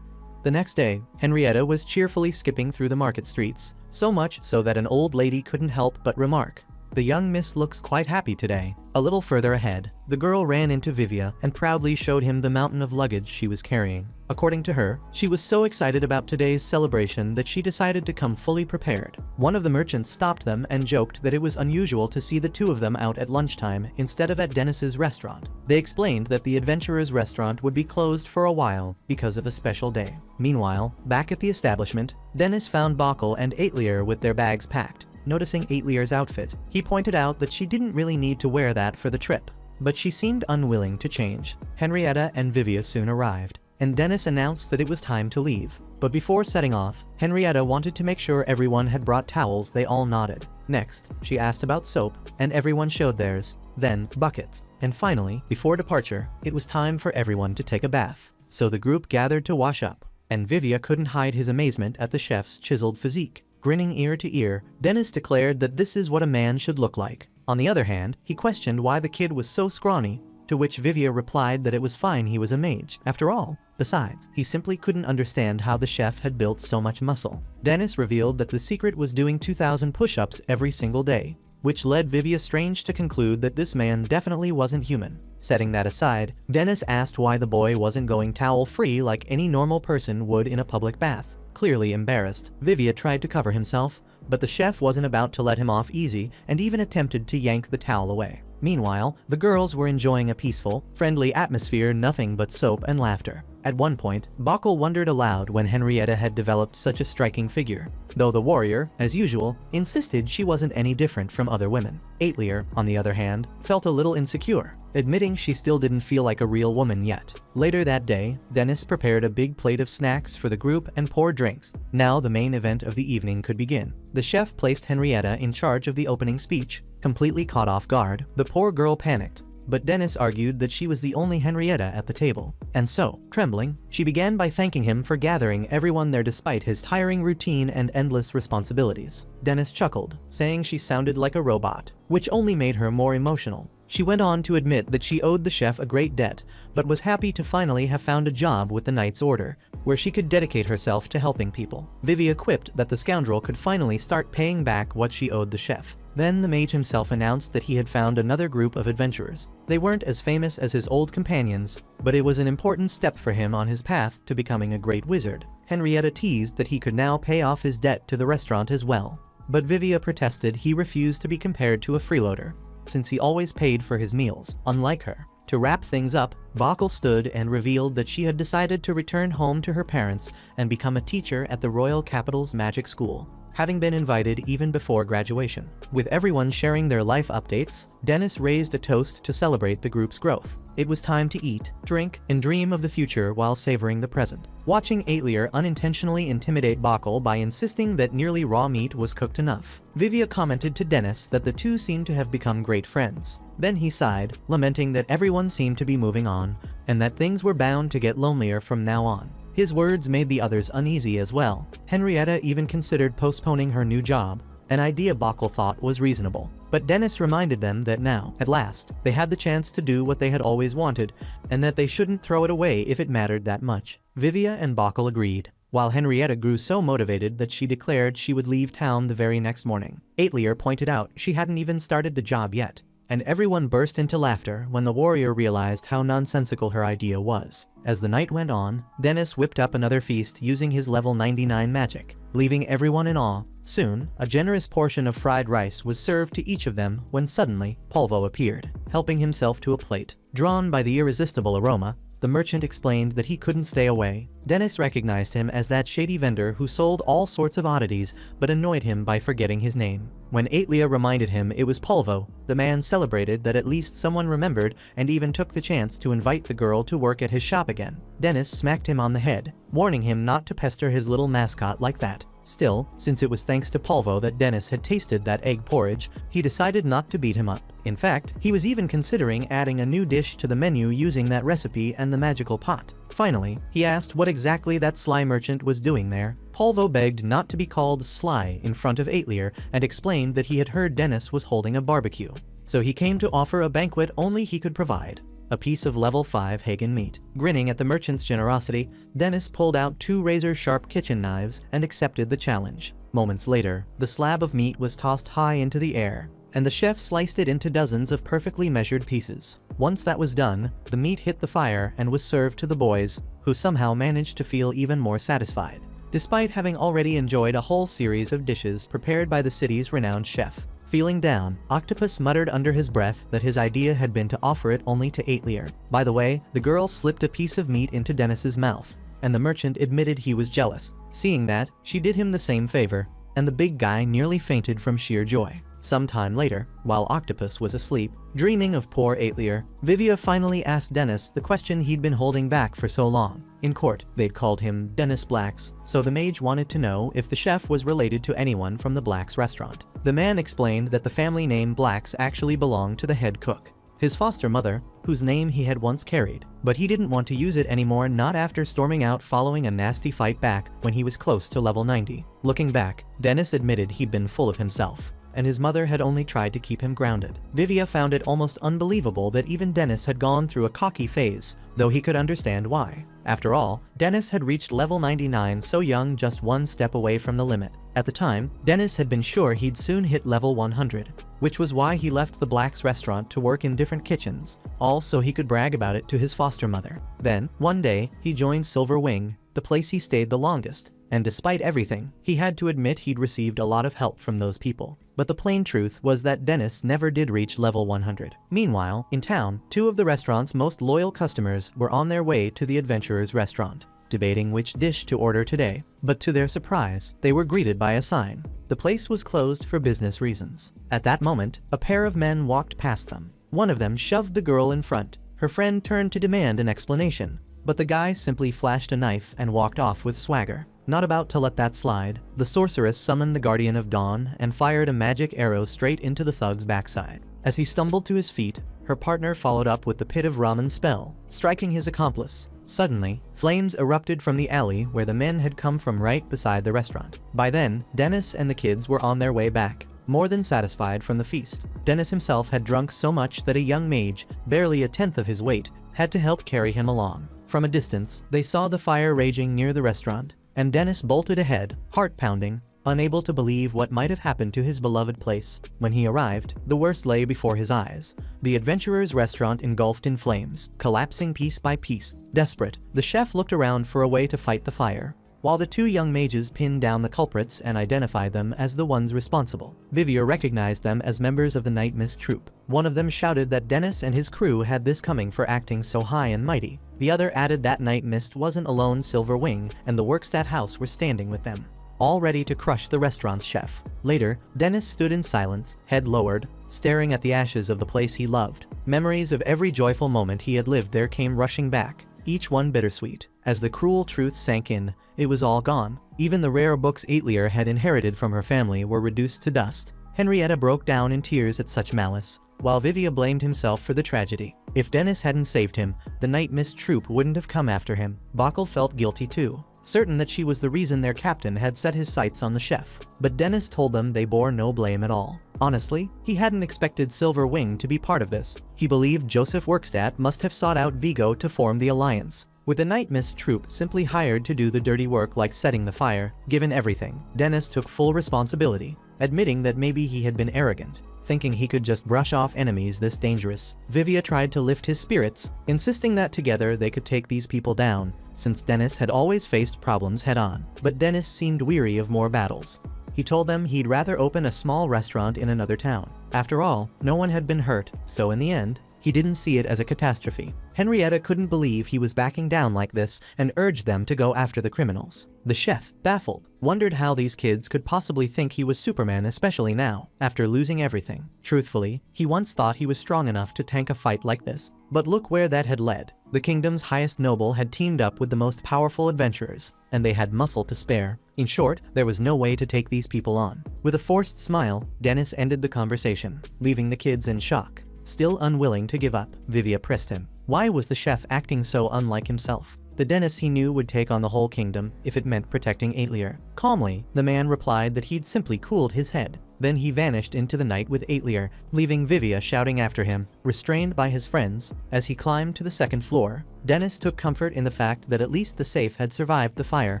The next day, Henrietta was cheerfully skipping through the market streets, so much so that an old lady couldn't help but remark, "The young miss looks quite happy today." A little further ahead, the girl ran into Vivia and proudly showed him the mountain of luggage she was carrying. According to her, she was so excited about today's celebration that she decided to come fully prepared. One of the merchants stopped them and joked that it was unusual to see the two of them out at lunchtime instead of at Dennis's restaurant. They explained that the adventurer's restaurant would be closed for a while because of a special day. Meanwhile, back at the establishment, Dennis found Bokkel and Aitlier with their bags packed. Noticing Aitlier's outfit, he pointed out that she didn't really need to wear that for the trip, but she seemed unwilling to change. Henrietta and Vivia soon arrived, and Dennis announced that it was time to leave. But before setting off, Henrietta wanted to make sure everyone had brought towels. They all nodded. Next, she asked about soap, and everyone showed theirs, then buckets. And finally, before departure, it was time for everyone to take a bath. So the group gathered to wash up, and Vivia couldn't hide his amazement at the chef's chiseled physique. Grinning ear to ear, Dennis declared that this is what a man should look like. On the other hand, he questioned why the kid was so scrawny, to which Vivia replied that it was fine, he was a mage, after all. Besides, he simply couldn't understand how the chef had built so much muscle. Dennis revealed that the secret was doing 2,000 push-ups every single day, which led Vivia Strange to conclude that this man definitely wasn't human. Setting that aside, Dennis asked why the boy wasn't going towel-free like any normal person would in a public bath. Clearly embarrassed, Vivia tried to cover himself, but the chef wasn't about to let him off easy and even attempted to yank the towel away. Meanwhile, the girls were enjoying a peaceful, friendly atmosphere, nothing but soap and laughter. At one point, Bokkel wondered aloud when Henrietta had developed such a striking figure, though the warrior, as usual, insisted she wasn't any different from other women. Aitlier, on the other hand, felt a little insecure, admitting she still didn't feel like a real woman yet. Later that day, Dennis prepared a big plate of snacks for the group and poured drinks. Now the main event of the evening could begin. The chef placed Henrietta in charge of the opening speech. Completely caught off guard, the poor girl panicked, but Dennis argued that she was the only Henrietta at the table. And so, trembling, she began by thanking him for gathering everyone there despite his tiring routine and endless responsibilities. Dennis chuckled, saying she sounded like a robot, which only made her more emotional. She went on to admit that she owed the chef a great debt, but was happy to finally have found a job with the Knight's Order, where she could dedicate herself to helping people. Vivia quipped that the scoundrel could finally start paying back what she owed the chef. Then the mage himself announced that he had found another group of adventurers. They weren't as famous as his old companions, but it was an important step for him on his path to becoming a great wizard. Henrietta teased that he could now pay off his debt to the restaurant as well. But Vivia protested he refused to be compared to a freeloader, since he always paid for his meals, unlike her. To wrap things up, Bockel stood and revealed that she had decided to return home to her parents and become a teacher at the Royal Capital's magic school, having been invited even before graduation. With everyone sharing their life updates, Dennis raised a toast to celebrate the group's growth. It was time to eat, drink, and dream of the future while savoring the present. Watching Aetlier unintentionally intimidate Bockel by insisting that nearly raw meat was cooked enough, Vivia commented to Dennis that the two seemed to have become great friends. Then he sighed, lamenting that everyone seemed to be moving on, and that things were bound to get lonelier from now on. His words made the others uneasy as well. Henrietta even considered postponing her new job, an idea Bockel thought was reasonable. But Dennis reminded them that now, at last, they had the chance to do what they had always wanted, and that they shouldn't throw it away if it mattered that much. Vivia and Bockel agreed, while Henrietta grew so motivated that she declared she would leave town the very next morning. Aetlier pointed out she hadn't even started the job yet, and everyone burst into laughter when the warrior realized how nonsensical her idea was. As the night went on, Dennis whipped up another feast using his level 99 magic, leaving everyone in awe. Soon, a generous portion of fried rice was served to each of them when suddenly, Polvo appeared, helping himself to a plate. Drawn by the irresistible aroma, the merchant explained that he couldn't stay away. Dennis recognized him as that shady vendor who sold all sorts of oddities but annoyed him by forgetting his name. When Aetlier reminded him it was Polvo, the man celebrated that at least someone remembered and even took the chance to invite the girl to work at his shop again. Dennis smacked him on the head, warning him not to pester his little mascot like that. Still, since it was thanks to Polvo that Dennis had tasted that egg porridge, he decided not to beat him up. In fact, he was even considering adding a new dish to the menu using that recipe and the magical pot. Finally, he asked what exactly that sly merchant was doing there. Polvo begged not to be called sly in front of Aetlier and explained that he had heard Dennis was holding a barbecue. So he came to offer a banquet only he could provide, a piece of level 5 Hagen meat. Grinning at the merchant's generosity, Dennis pulled out 2 razor-sharp kitchen knives and accepted the challenge. Moments later, the slab of meat was tossed high into the air, and the chef sliced it into dozens of perfectly measured pieces. Once that was done, the meat hit the fire and was served to the boys, who somehow managed to feel even more satisfied, despite having already enjoyed a whole series of dishes prepared by the city's renowned chef. Feeling down, Octopus muttered under his breath that his idea had been to offer it only to Aetlier. By the way, the girl slipped a piece of meat into Dennis's mouth, and the merchant admitted he was jealous. Seeing that, she did him the same favor, and the big guy nearly fainted from sheer joy. Sometime later, while Octopus was asleep, dreaming of poor Aetlier, Vivia finally asked Dennis the question he'd been holding back for so long. In court, they'd called him Dennis Blacks, so the mage wanted to know if the chef was related to anyone from the Blacks restaurant. The man explained that the family name Blacks actually belonged to the head cook, his foster mother, whose name he had once carried, but he didn't want to use it anymore, not after storming out following a nasty fight back when he was close to level 90. Looking back, Dennis admitted he'd been full of himself, and his mother had only tried to keep him grounded. Vivia found it almost unbelievable that even Dennis had gone through a cocky phase, though he could understand why. After all, Dennis had reached level 99 so young, just one step away from the limit. At the time, Dennis had been sure he'd soon hit level 100, which was why he left the Blacks restaurant to work in different kitchens, all so he could brag about it to his foster mother. Then, one day, he joined Silver Wing, the place he stayed the longest, and despite everything, he had to admit he'd received a lot of help from those people. But the plain truth was that Dennis never did reach level 100. Meanwhile, in town, 2 of the restaurant's most loyal customers were on their way to the adventurer's restaurant, debating which dish to order today. But to their surprise, they were greeted by a sign. The place was closed for business reasons. At that moment, a pair of men walked past them. One of them shoved the girl in front. Her friend turned to demand an explanation, but the guy simply flashed a knife and walked off with swagger. Not about to let that slide, the sorceress summoned the Guardian of Dawn and fired a magic arrow straight into the thug's backside. As he stumbled to his feet, her partner followed up with the Pit of Ramen spell, striking his accomplice. Suddenly, flames erupted from the alley where the men had come from right beside the restaurant. By then, Dennis and the kids were on their way back, more than satisfied from the feast. Dennis himself had drunk so much that a young mage, barely a tenth of his weight, had to help carry him along. From a distance, they saw the fire raging near the restaurant, and Dennis bolted ahead, heart pounding, unable to believe what might have happened to his beloved place. When he arrived, the worst lay before his eyes. The adventurer's restaurant engulfed in flames, collapsing piece by piece. Desperate, the chef looked around for a way to fight the fire, while the two young mages pinned down the culprits and identified them as the ones responsible. Vivia recognized them as members of the Night Mist troupe. One of them shouted that Dennis and his crew had this coming for acting so high and mighty. The other added that Night Mist wasn't alone Silver Wing, and the Workstat House were standing with them, all ready to crush the restaurant's chef. Later, Dennis stood in silence, head lowered, staring at the ashes of the place he loved. Memories of every joyful moment he had lived there came rushing back, each one bittersweet. As the cruel truth sank in, it was all gone. Even the rare books Aetlier had inherited from her family were reduced to dust. Henrietta broke down in tears at such malice, while Vivia blamed himself for the tragedy. If Dennis hadn't saved him, the Night Mist troupe wouldn't have come after him. Bockel felt guilty too, certain that she was the reason their captain had set his sights on the chef. But Dennis told them they bore no blame at all. Honestly, he hadn't expected Silver Wing to be part of this. He believed Joseph Workstat must have sought out Vigo to form the alliance, with the Night Mist troupe simply hired to do the dirty work like setting the fire. Given everything, Dennis took full responsibility, admitting that maybe he had been arrogant, thinking he could just brush off enemies this dangerous. Vivia tried to lift his spirits, insisting that together they could take these people down, since Dennis had always faced problems head-on. But Dennis seemed weary of more battles. He told them he'd rather open a small restaurant in another town. After all, no one had been hurt, so in the end, he didn't see it as a catastrophe. Henrietta couldn't believe he was backing down like this and urged them to go after the criminals. The chef, baffled, wondered how these kids could possibly think he was Superman, especially now, after losing everything. Truthfully, he once thought he was strong enough to tank a fight like this. But look where that had led. The kingdom's highest noble had teamed up with the most powerful adventurers, and they had muscle to spare. In short, there was no way to take these people on. With a forced smile, Dennis ended the conversation, leaving the kids in shock. Still unwilling to give up, Vivia pressed him. Why was the chef acting so unlike himself? The Dennis he knew would take on the whole kingdom if it meant protecting Aetlier. Calmly, the man replied that he'd simply cooled his head. Then he vanished into the night with Aetlier, leaving Vivia shouting after him, restrained by his friends. As he climbed to the second floor, Dennis took comfort in the fact that at least the safe had survived the fire,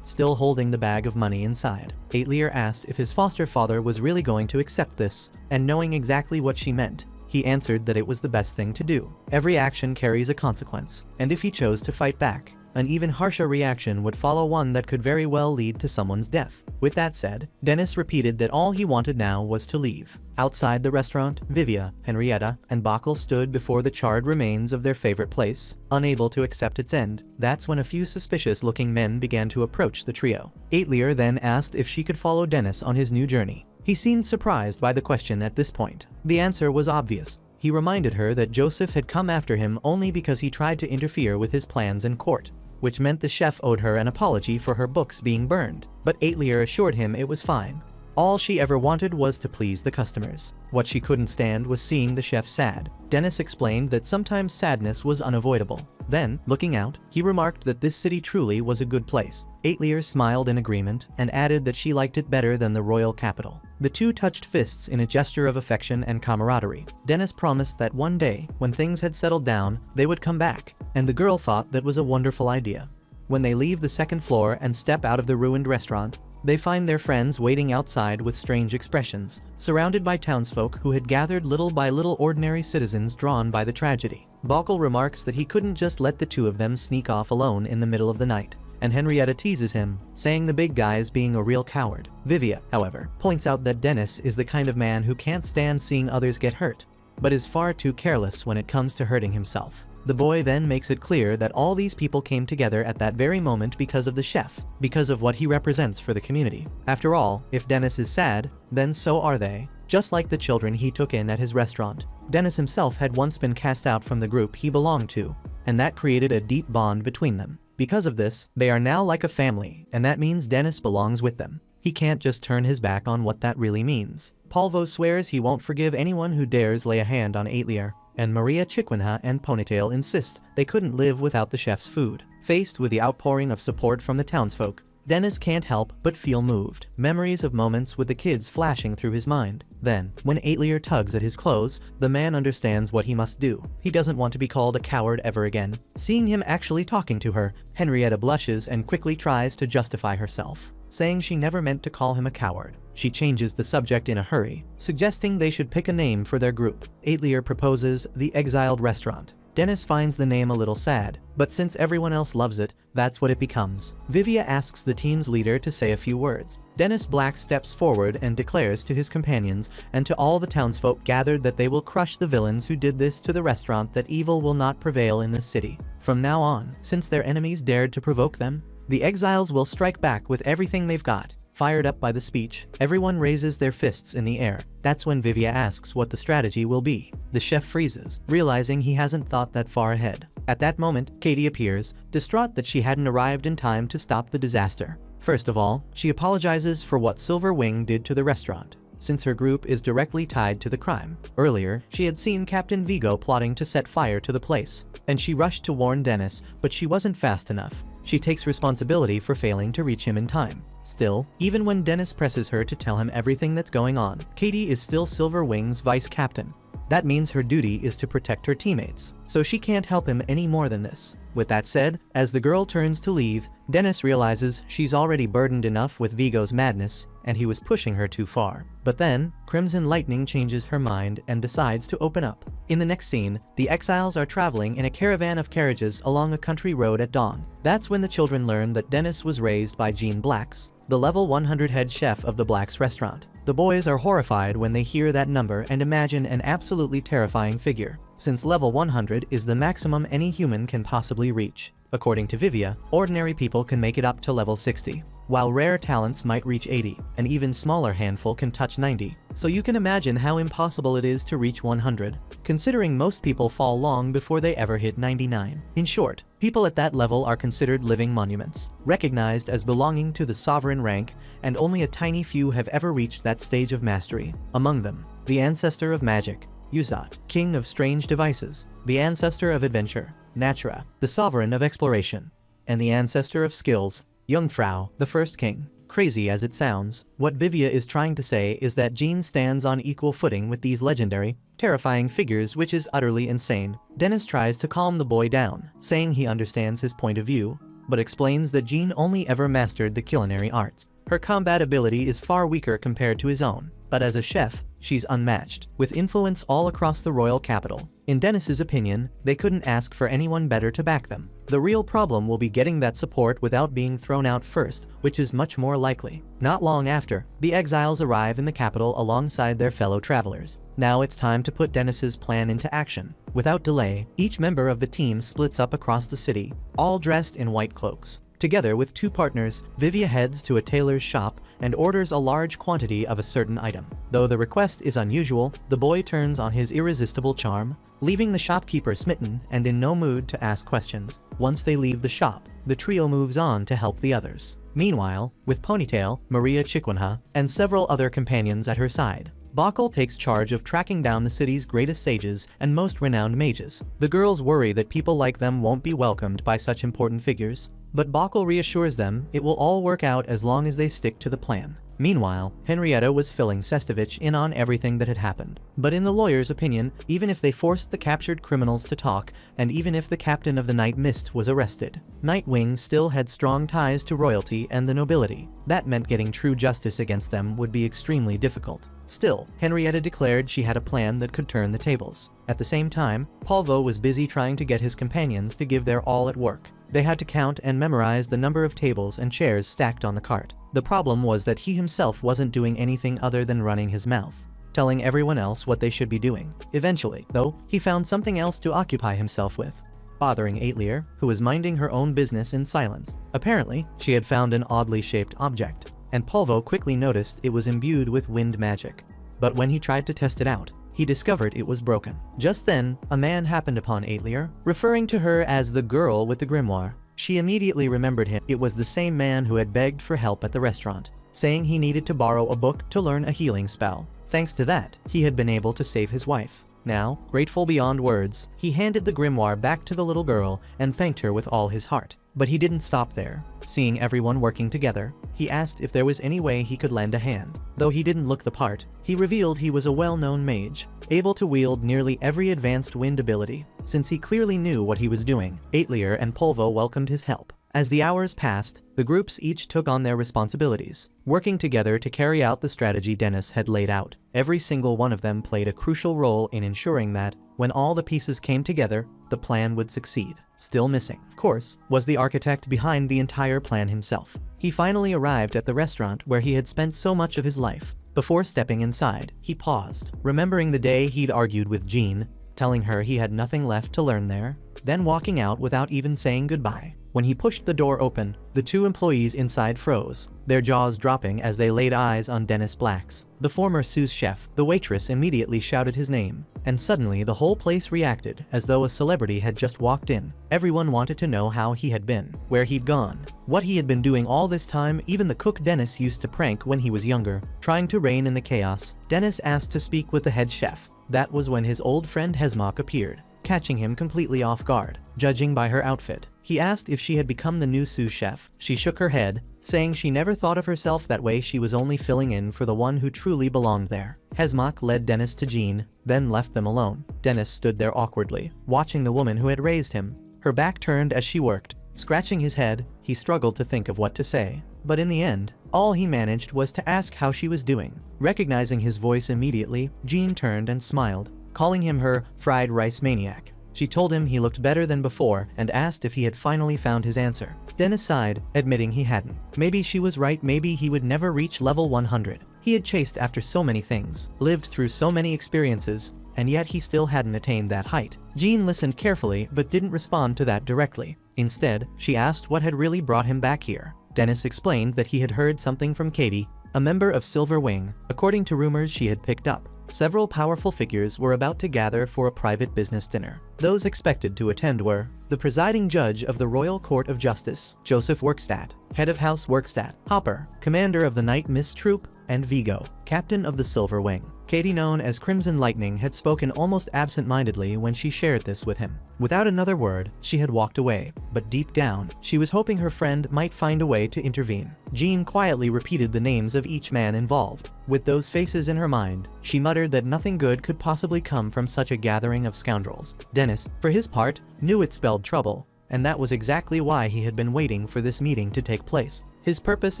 still holding the bag of money inside. Aetlier asked if his foster father was really going to accept this, and knowing exactly what she meant, he answered that it was the best thing to do. Every action carries a consequence, and if he chose to fight back, an even harsher reaction would follow, one that could very well lead to someone's death. With that said, Dennis repeated that all he wanted now was to leave. Outside the restaurant, Vivia, Henrietta, and Bockel stood before the charred remains of their favorite place, unable to accept its end. That's when a few suspicious-looking men began to approach the trio. Aetlier then asked if she could follow Dennis on his new journey. He seemed surprised by the question at this point. The answer was obvious. He reminded her that Joseph had come after him only because he tried to interfere with his plans in court, which meant the chef owed her an apology for her books being burned. But Aetlier assured him it was fine. All she ever wanted was to please the customers. What she couldn't stand was seeing the chef sad. Dennis explained that sometimes sadness was unavoidable. Then, looking out, he remarked that this city truly was a good place. Aetlier smiled in agreement and added that she liked it better than the royal capital. The two touched fists in a gesture of affection and camaraderie. Dennis promised that one day, when things had settled down, they would come back, and the girl thought that was a wonderful idea. When they leave the second floor and step out of the ruined restaurant, they find their friends waiting outside with strange expressions, surrounded by townsfolk who had gathered little by little, ordinary citizens drawn by the tragedy. Bockel remarks that he couldn't just let the two of them sneak off alone in the middle of the night, and Henrietta teases him, saying the big guy's being a real coward. Vivia, however, points out that Dennis is the kind of man who can't stand seeing others get hurt, but is far too careless when it comes to hurting himself. The boy then makes it clear that all these people came together at that very moment because of the chef, because of what he represents for the community. After all, if Dennis is sad, then so are they, just like the children he took in at his restaurant. Dennis himself had once been cast out from the group he belonged to, and that created a deep bond between them. Because of this, they are now like a family, and that means Dennis belongs with them. He can't just turn his back on what that really means. Polvo swears he won't forgive anyone who dares lay a hand on Aetlier, and Maria Chiquinha and Ponytail insist they couldn't live without the chef's food. Faced with the outpouring of support from the townsfolk, Dennis can't help but feel moved. Memories of moments with the kids flashing through his mind. Then, when Aetlier tugs at his clothes, the man understands what he must do. He doesn't want to be called a coward ever again. Seeing him actually talking to her, Henrietta blushes and quickly tries to justify herself, saying she never meant to call him a coward. She changes the subject in a hurry, suggesting they should pick a name for their group. Aetlier proposes the Exiled Restaurant. Dennis finds the name a little sad, but since everyone else loves it, that's what it becomes. Vivia asks the team's leader to say a few words. Dennis Black steps forward and declares to his companions and to all the townsfolk gathered that they will crush the villains who did this to the restaurant, that evil will not prevail in this city. From now on, since their enemies dared to provoke them, the exiles will strike back with everything they've got. Fired up by the speech, everyone raises their fists in the air. That's when Vivia asks what the strategy will be. The chef freezes, realizing he hasn't thought that far ahead. At that moment, Katie appears, distraught that she hadn't arrived in time to stop the disaster. First of all, she apologizes for what Silver Wing did to the restaurant, since her group is directly tied to the crime. Earlier, she had seen Captain Vigo plotting to set fire to the place, and she rushed to warn Dennis, but she wasn't fast enough. She takes responsibility for failing to reach him in time. Still, even when Dennis presses her to tell him everything that's going on, Katie is still Silver Wing's vice captain. That means her duty is to protect her teammates, so she can't help him any more than this. With that said, as the girl turns to leave, Dennis realizes she's already burdened enough with Vigo's madness, and he was pushing her too far. But then, Crimson Lightning changes her mind and decides to open up. In the next scene, the exiles are traveling in a caravan of carriages along a country road at dawn. That's when the children learn that Dennis was raised by Gene Blacks, the level 100 head chef of the Blacks restaurant. The boys are horrified when they hear that number and imagine an absolutely terrifying figure, since level 100 is the maximum any human can possibly reach. According to Vivia, ordinary people can make it up to level 60, while rare talents might reach 80, an even smaller handful can touch 90. So you can imagine how impossible it is to reach 100, considering most people fall long before they ever hit 99. In short, people at that level are considered living monuments, recognized as belonging to the sovereign rank, and only a tiny few have ever reached that stage of mastery. Among them, the ancestor of magic, Yuzat, king of strange devices, the ancestor of adventure, Natura, the sovereign of exploration, and the ancestor of skills, Jungfrau, the first king. Crazy as it sounds, what Vivia is trying to say is that Jean stands on equal footing with these legendary, terrifying figures, which is utterly insane. Dennis tries to calm the boy down, saying he understands his point of view, but explains that Jean only ever mastered the culinary arts. Her combat ability is far weaker compared to his own, but as a chef, she's unmatched, with influence all across the royal capital. In Dennis's opinion, they couldn't ask for anyone better to back them. The real problem will be getting that support without being thrown out first, which is much more likely. Not long after, the exiles arrive in the capital alongside their fellow travelers. Now it's time to put Dennis's plan into action. Without delay, each member of the team splits up across the city, all dressed in white cloaks. Together with two partners, Vivia heads to a tailor's shop and orders a large quantity of a certain item. Though the request is unusual, the boy turns on his irresistible charm, leaving the shopkeeper smitten and in no mood to ask questions. Once they leave the shop, the trio moves on to help the others. Meanwhile, with Ponytail, Maria Chiquinha, and several other companions at her side, Bakal takes charge of tracking down the city's greatest sages and most renowned mages. The girls worry that people like them won't be welcomed by such important figures, but Bakal reassures them it will all work out as long as they stick to the plan. Meanwhile, Henrietta was filling Sestovich in on everything that had happened. But in the lawyer's opinion, even if they forced the captured criminals to talk, and even if the captain of the Night Mist was arrested, Nightwing still had strong ties to royalty and the nobility. That meant getting true justice against them would be extremely difficult. Still, Henrietta declared she had a plan that could turn the tables. At the same time, Polvo was busy trying to get his companions to give their all at work. They had to count and memorize the number of tables and chairs stacked on the cart. The problem was that he himself wasn't doing anything other than running his mouth, telling everyone else what they should be doing. Eventually, though, he found something else to occupy himself with, bothering Aetlier, who was minding her own business in silence. Apparently, she had found an oddly shaped object, and Polvo quickly noticed it was imbued with wind magic. But when he tried to test it out, he discovered it was broken. Just then, a man happened upon Aetlier, referring to her as the girl with the grimoire. She immediately remembered him. It was the same man who had begged for help at the restaurant, saying he needed to borrow a book to learn a healing spell. Thanks to that, he had been able to save his wife. Now, grateful beyond words, he handed the grimoire back to the little girl and thanked her with all his heart. But he didn't stop there. Seeing everyone working together, he asked if there was any way he could lend a hand. Though he didn't look the part, he revealed he was a well-known mage, able to wield nearly every advanced wind ability. Since he clearly knew what he was doing, Aetlier and Polvo welcomed his help. As the hours passed, the groups each took on their responsibilities, working together to carry out the strategy Dennis had laid out. Every single one of them played a crucial role in ensuring that, when all the pieces came together, the plan would succeed. Still missing, of course, was the architect behind the entire plan himself. He finally arrived at the restaurant where he had spent so much of his life. Before stepping inside, he paused, remembering the day he'd argued with Jean, telling her he had nothing left to learn there, then walking out without even saying goodbye. When he pushed the door open, the two employees inside froze, their jaws dropping as they laid eyes on Dennis Blacks, the former sous chef. The waitress immediately shouted his name, and suddenly the whole place reacted as though a celebrity had just walked in. Everyone wanted to know how he had been, where he'd gone, what he had been doing all this time. Even the cook Dennis used to prank when he was younger, trying to rein in the chaos. Dennis asked to speak with the head chef. That was when his old friend Hesmok appeared, catching him completely off guard. Judging by her outfit, he asked if she had become the new sous chef. She shook her head, saying she never thought of herself that way. She was only filling in for the one who truly belonged there. Hesmok led Dennis to Jean, then left them alone. Dennis stood there awkwardly, watching the woman who had raised him, her back turned as she worked. Scratching his head, he struggled to think of what to say. But in the end, all he managed was to ask how she was doing. Recognizing his voice immediately, Jean turned and smiled, calling him her fried rice maniac. She told him he looked better than before and asked if he had finally found his answer. Dennis sighed, admitting he hadn't. Maybe she was right. Maybe he would never reach level 100. He had chased after so many things, lived through so many experiences, and yet he still hadn't attained that height. Jean listened carefully but didn't respond to that directly. Instead, she asked what had really brought him back here. Dennis explained that he had heard something from Katie, a member of Silver Wing. According to rumors she had picked up, several powerful figures were about to gather for a private business dinner. Those expected to attend were the presiding judge of the Royal Court of Justice, Joseph Workstadt, head of House Workstadt, Hopper, commander of the Night Mist Troop, and Vigo, captain of the Silver Wing. Katie, known as Crimson Lightning, had spoken almost absent-mindedly when she shared this with him. Without another word, she had walked away, but deep down, she was hoping her friend might find a way to intervene. Jean quietly repeated the names of each man involved. With those faces in her mind, she muttered that nothing good could possibly come from such a gathering of scoundrels. Dennis, for his part, knew it spelled trouble, and that was exactly why he had been waiting for this meeting to take place. His purpose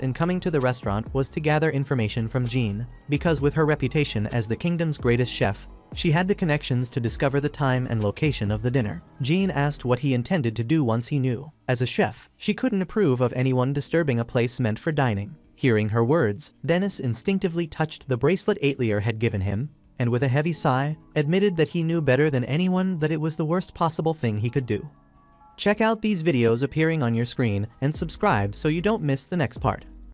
in coming to the restaurant was to gather information from Jean, because with her reputation as the kingdom's greatest chef, she had the connections to discover the time and location of the dinner. Jean asked what he intended to do once he knew. As a chef, she couldn't approve of anyone disturbing a place meant for dining. Hearing her words, Dennis instinctively touched the bracelet Aetlier had given him, and with a heavy sigh, admitted that he knew better than anyone that it was the worst possible thing he could do. Check out these videos appearing on your screen and subscribe so you don't miss the next part.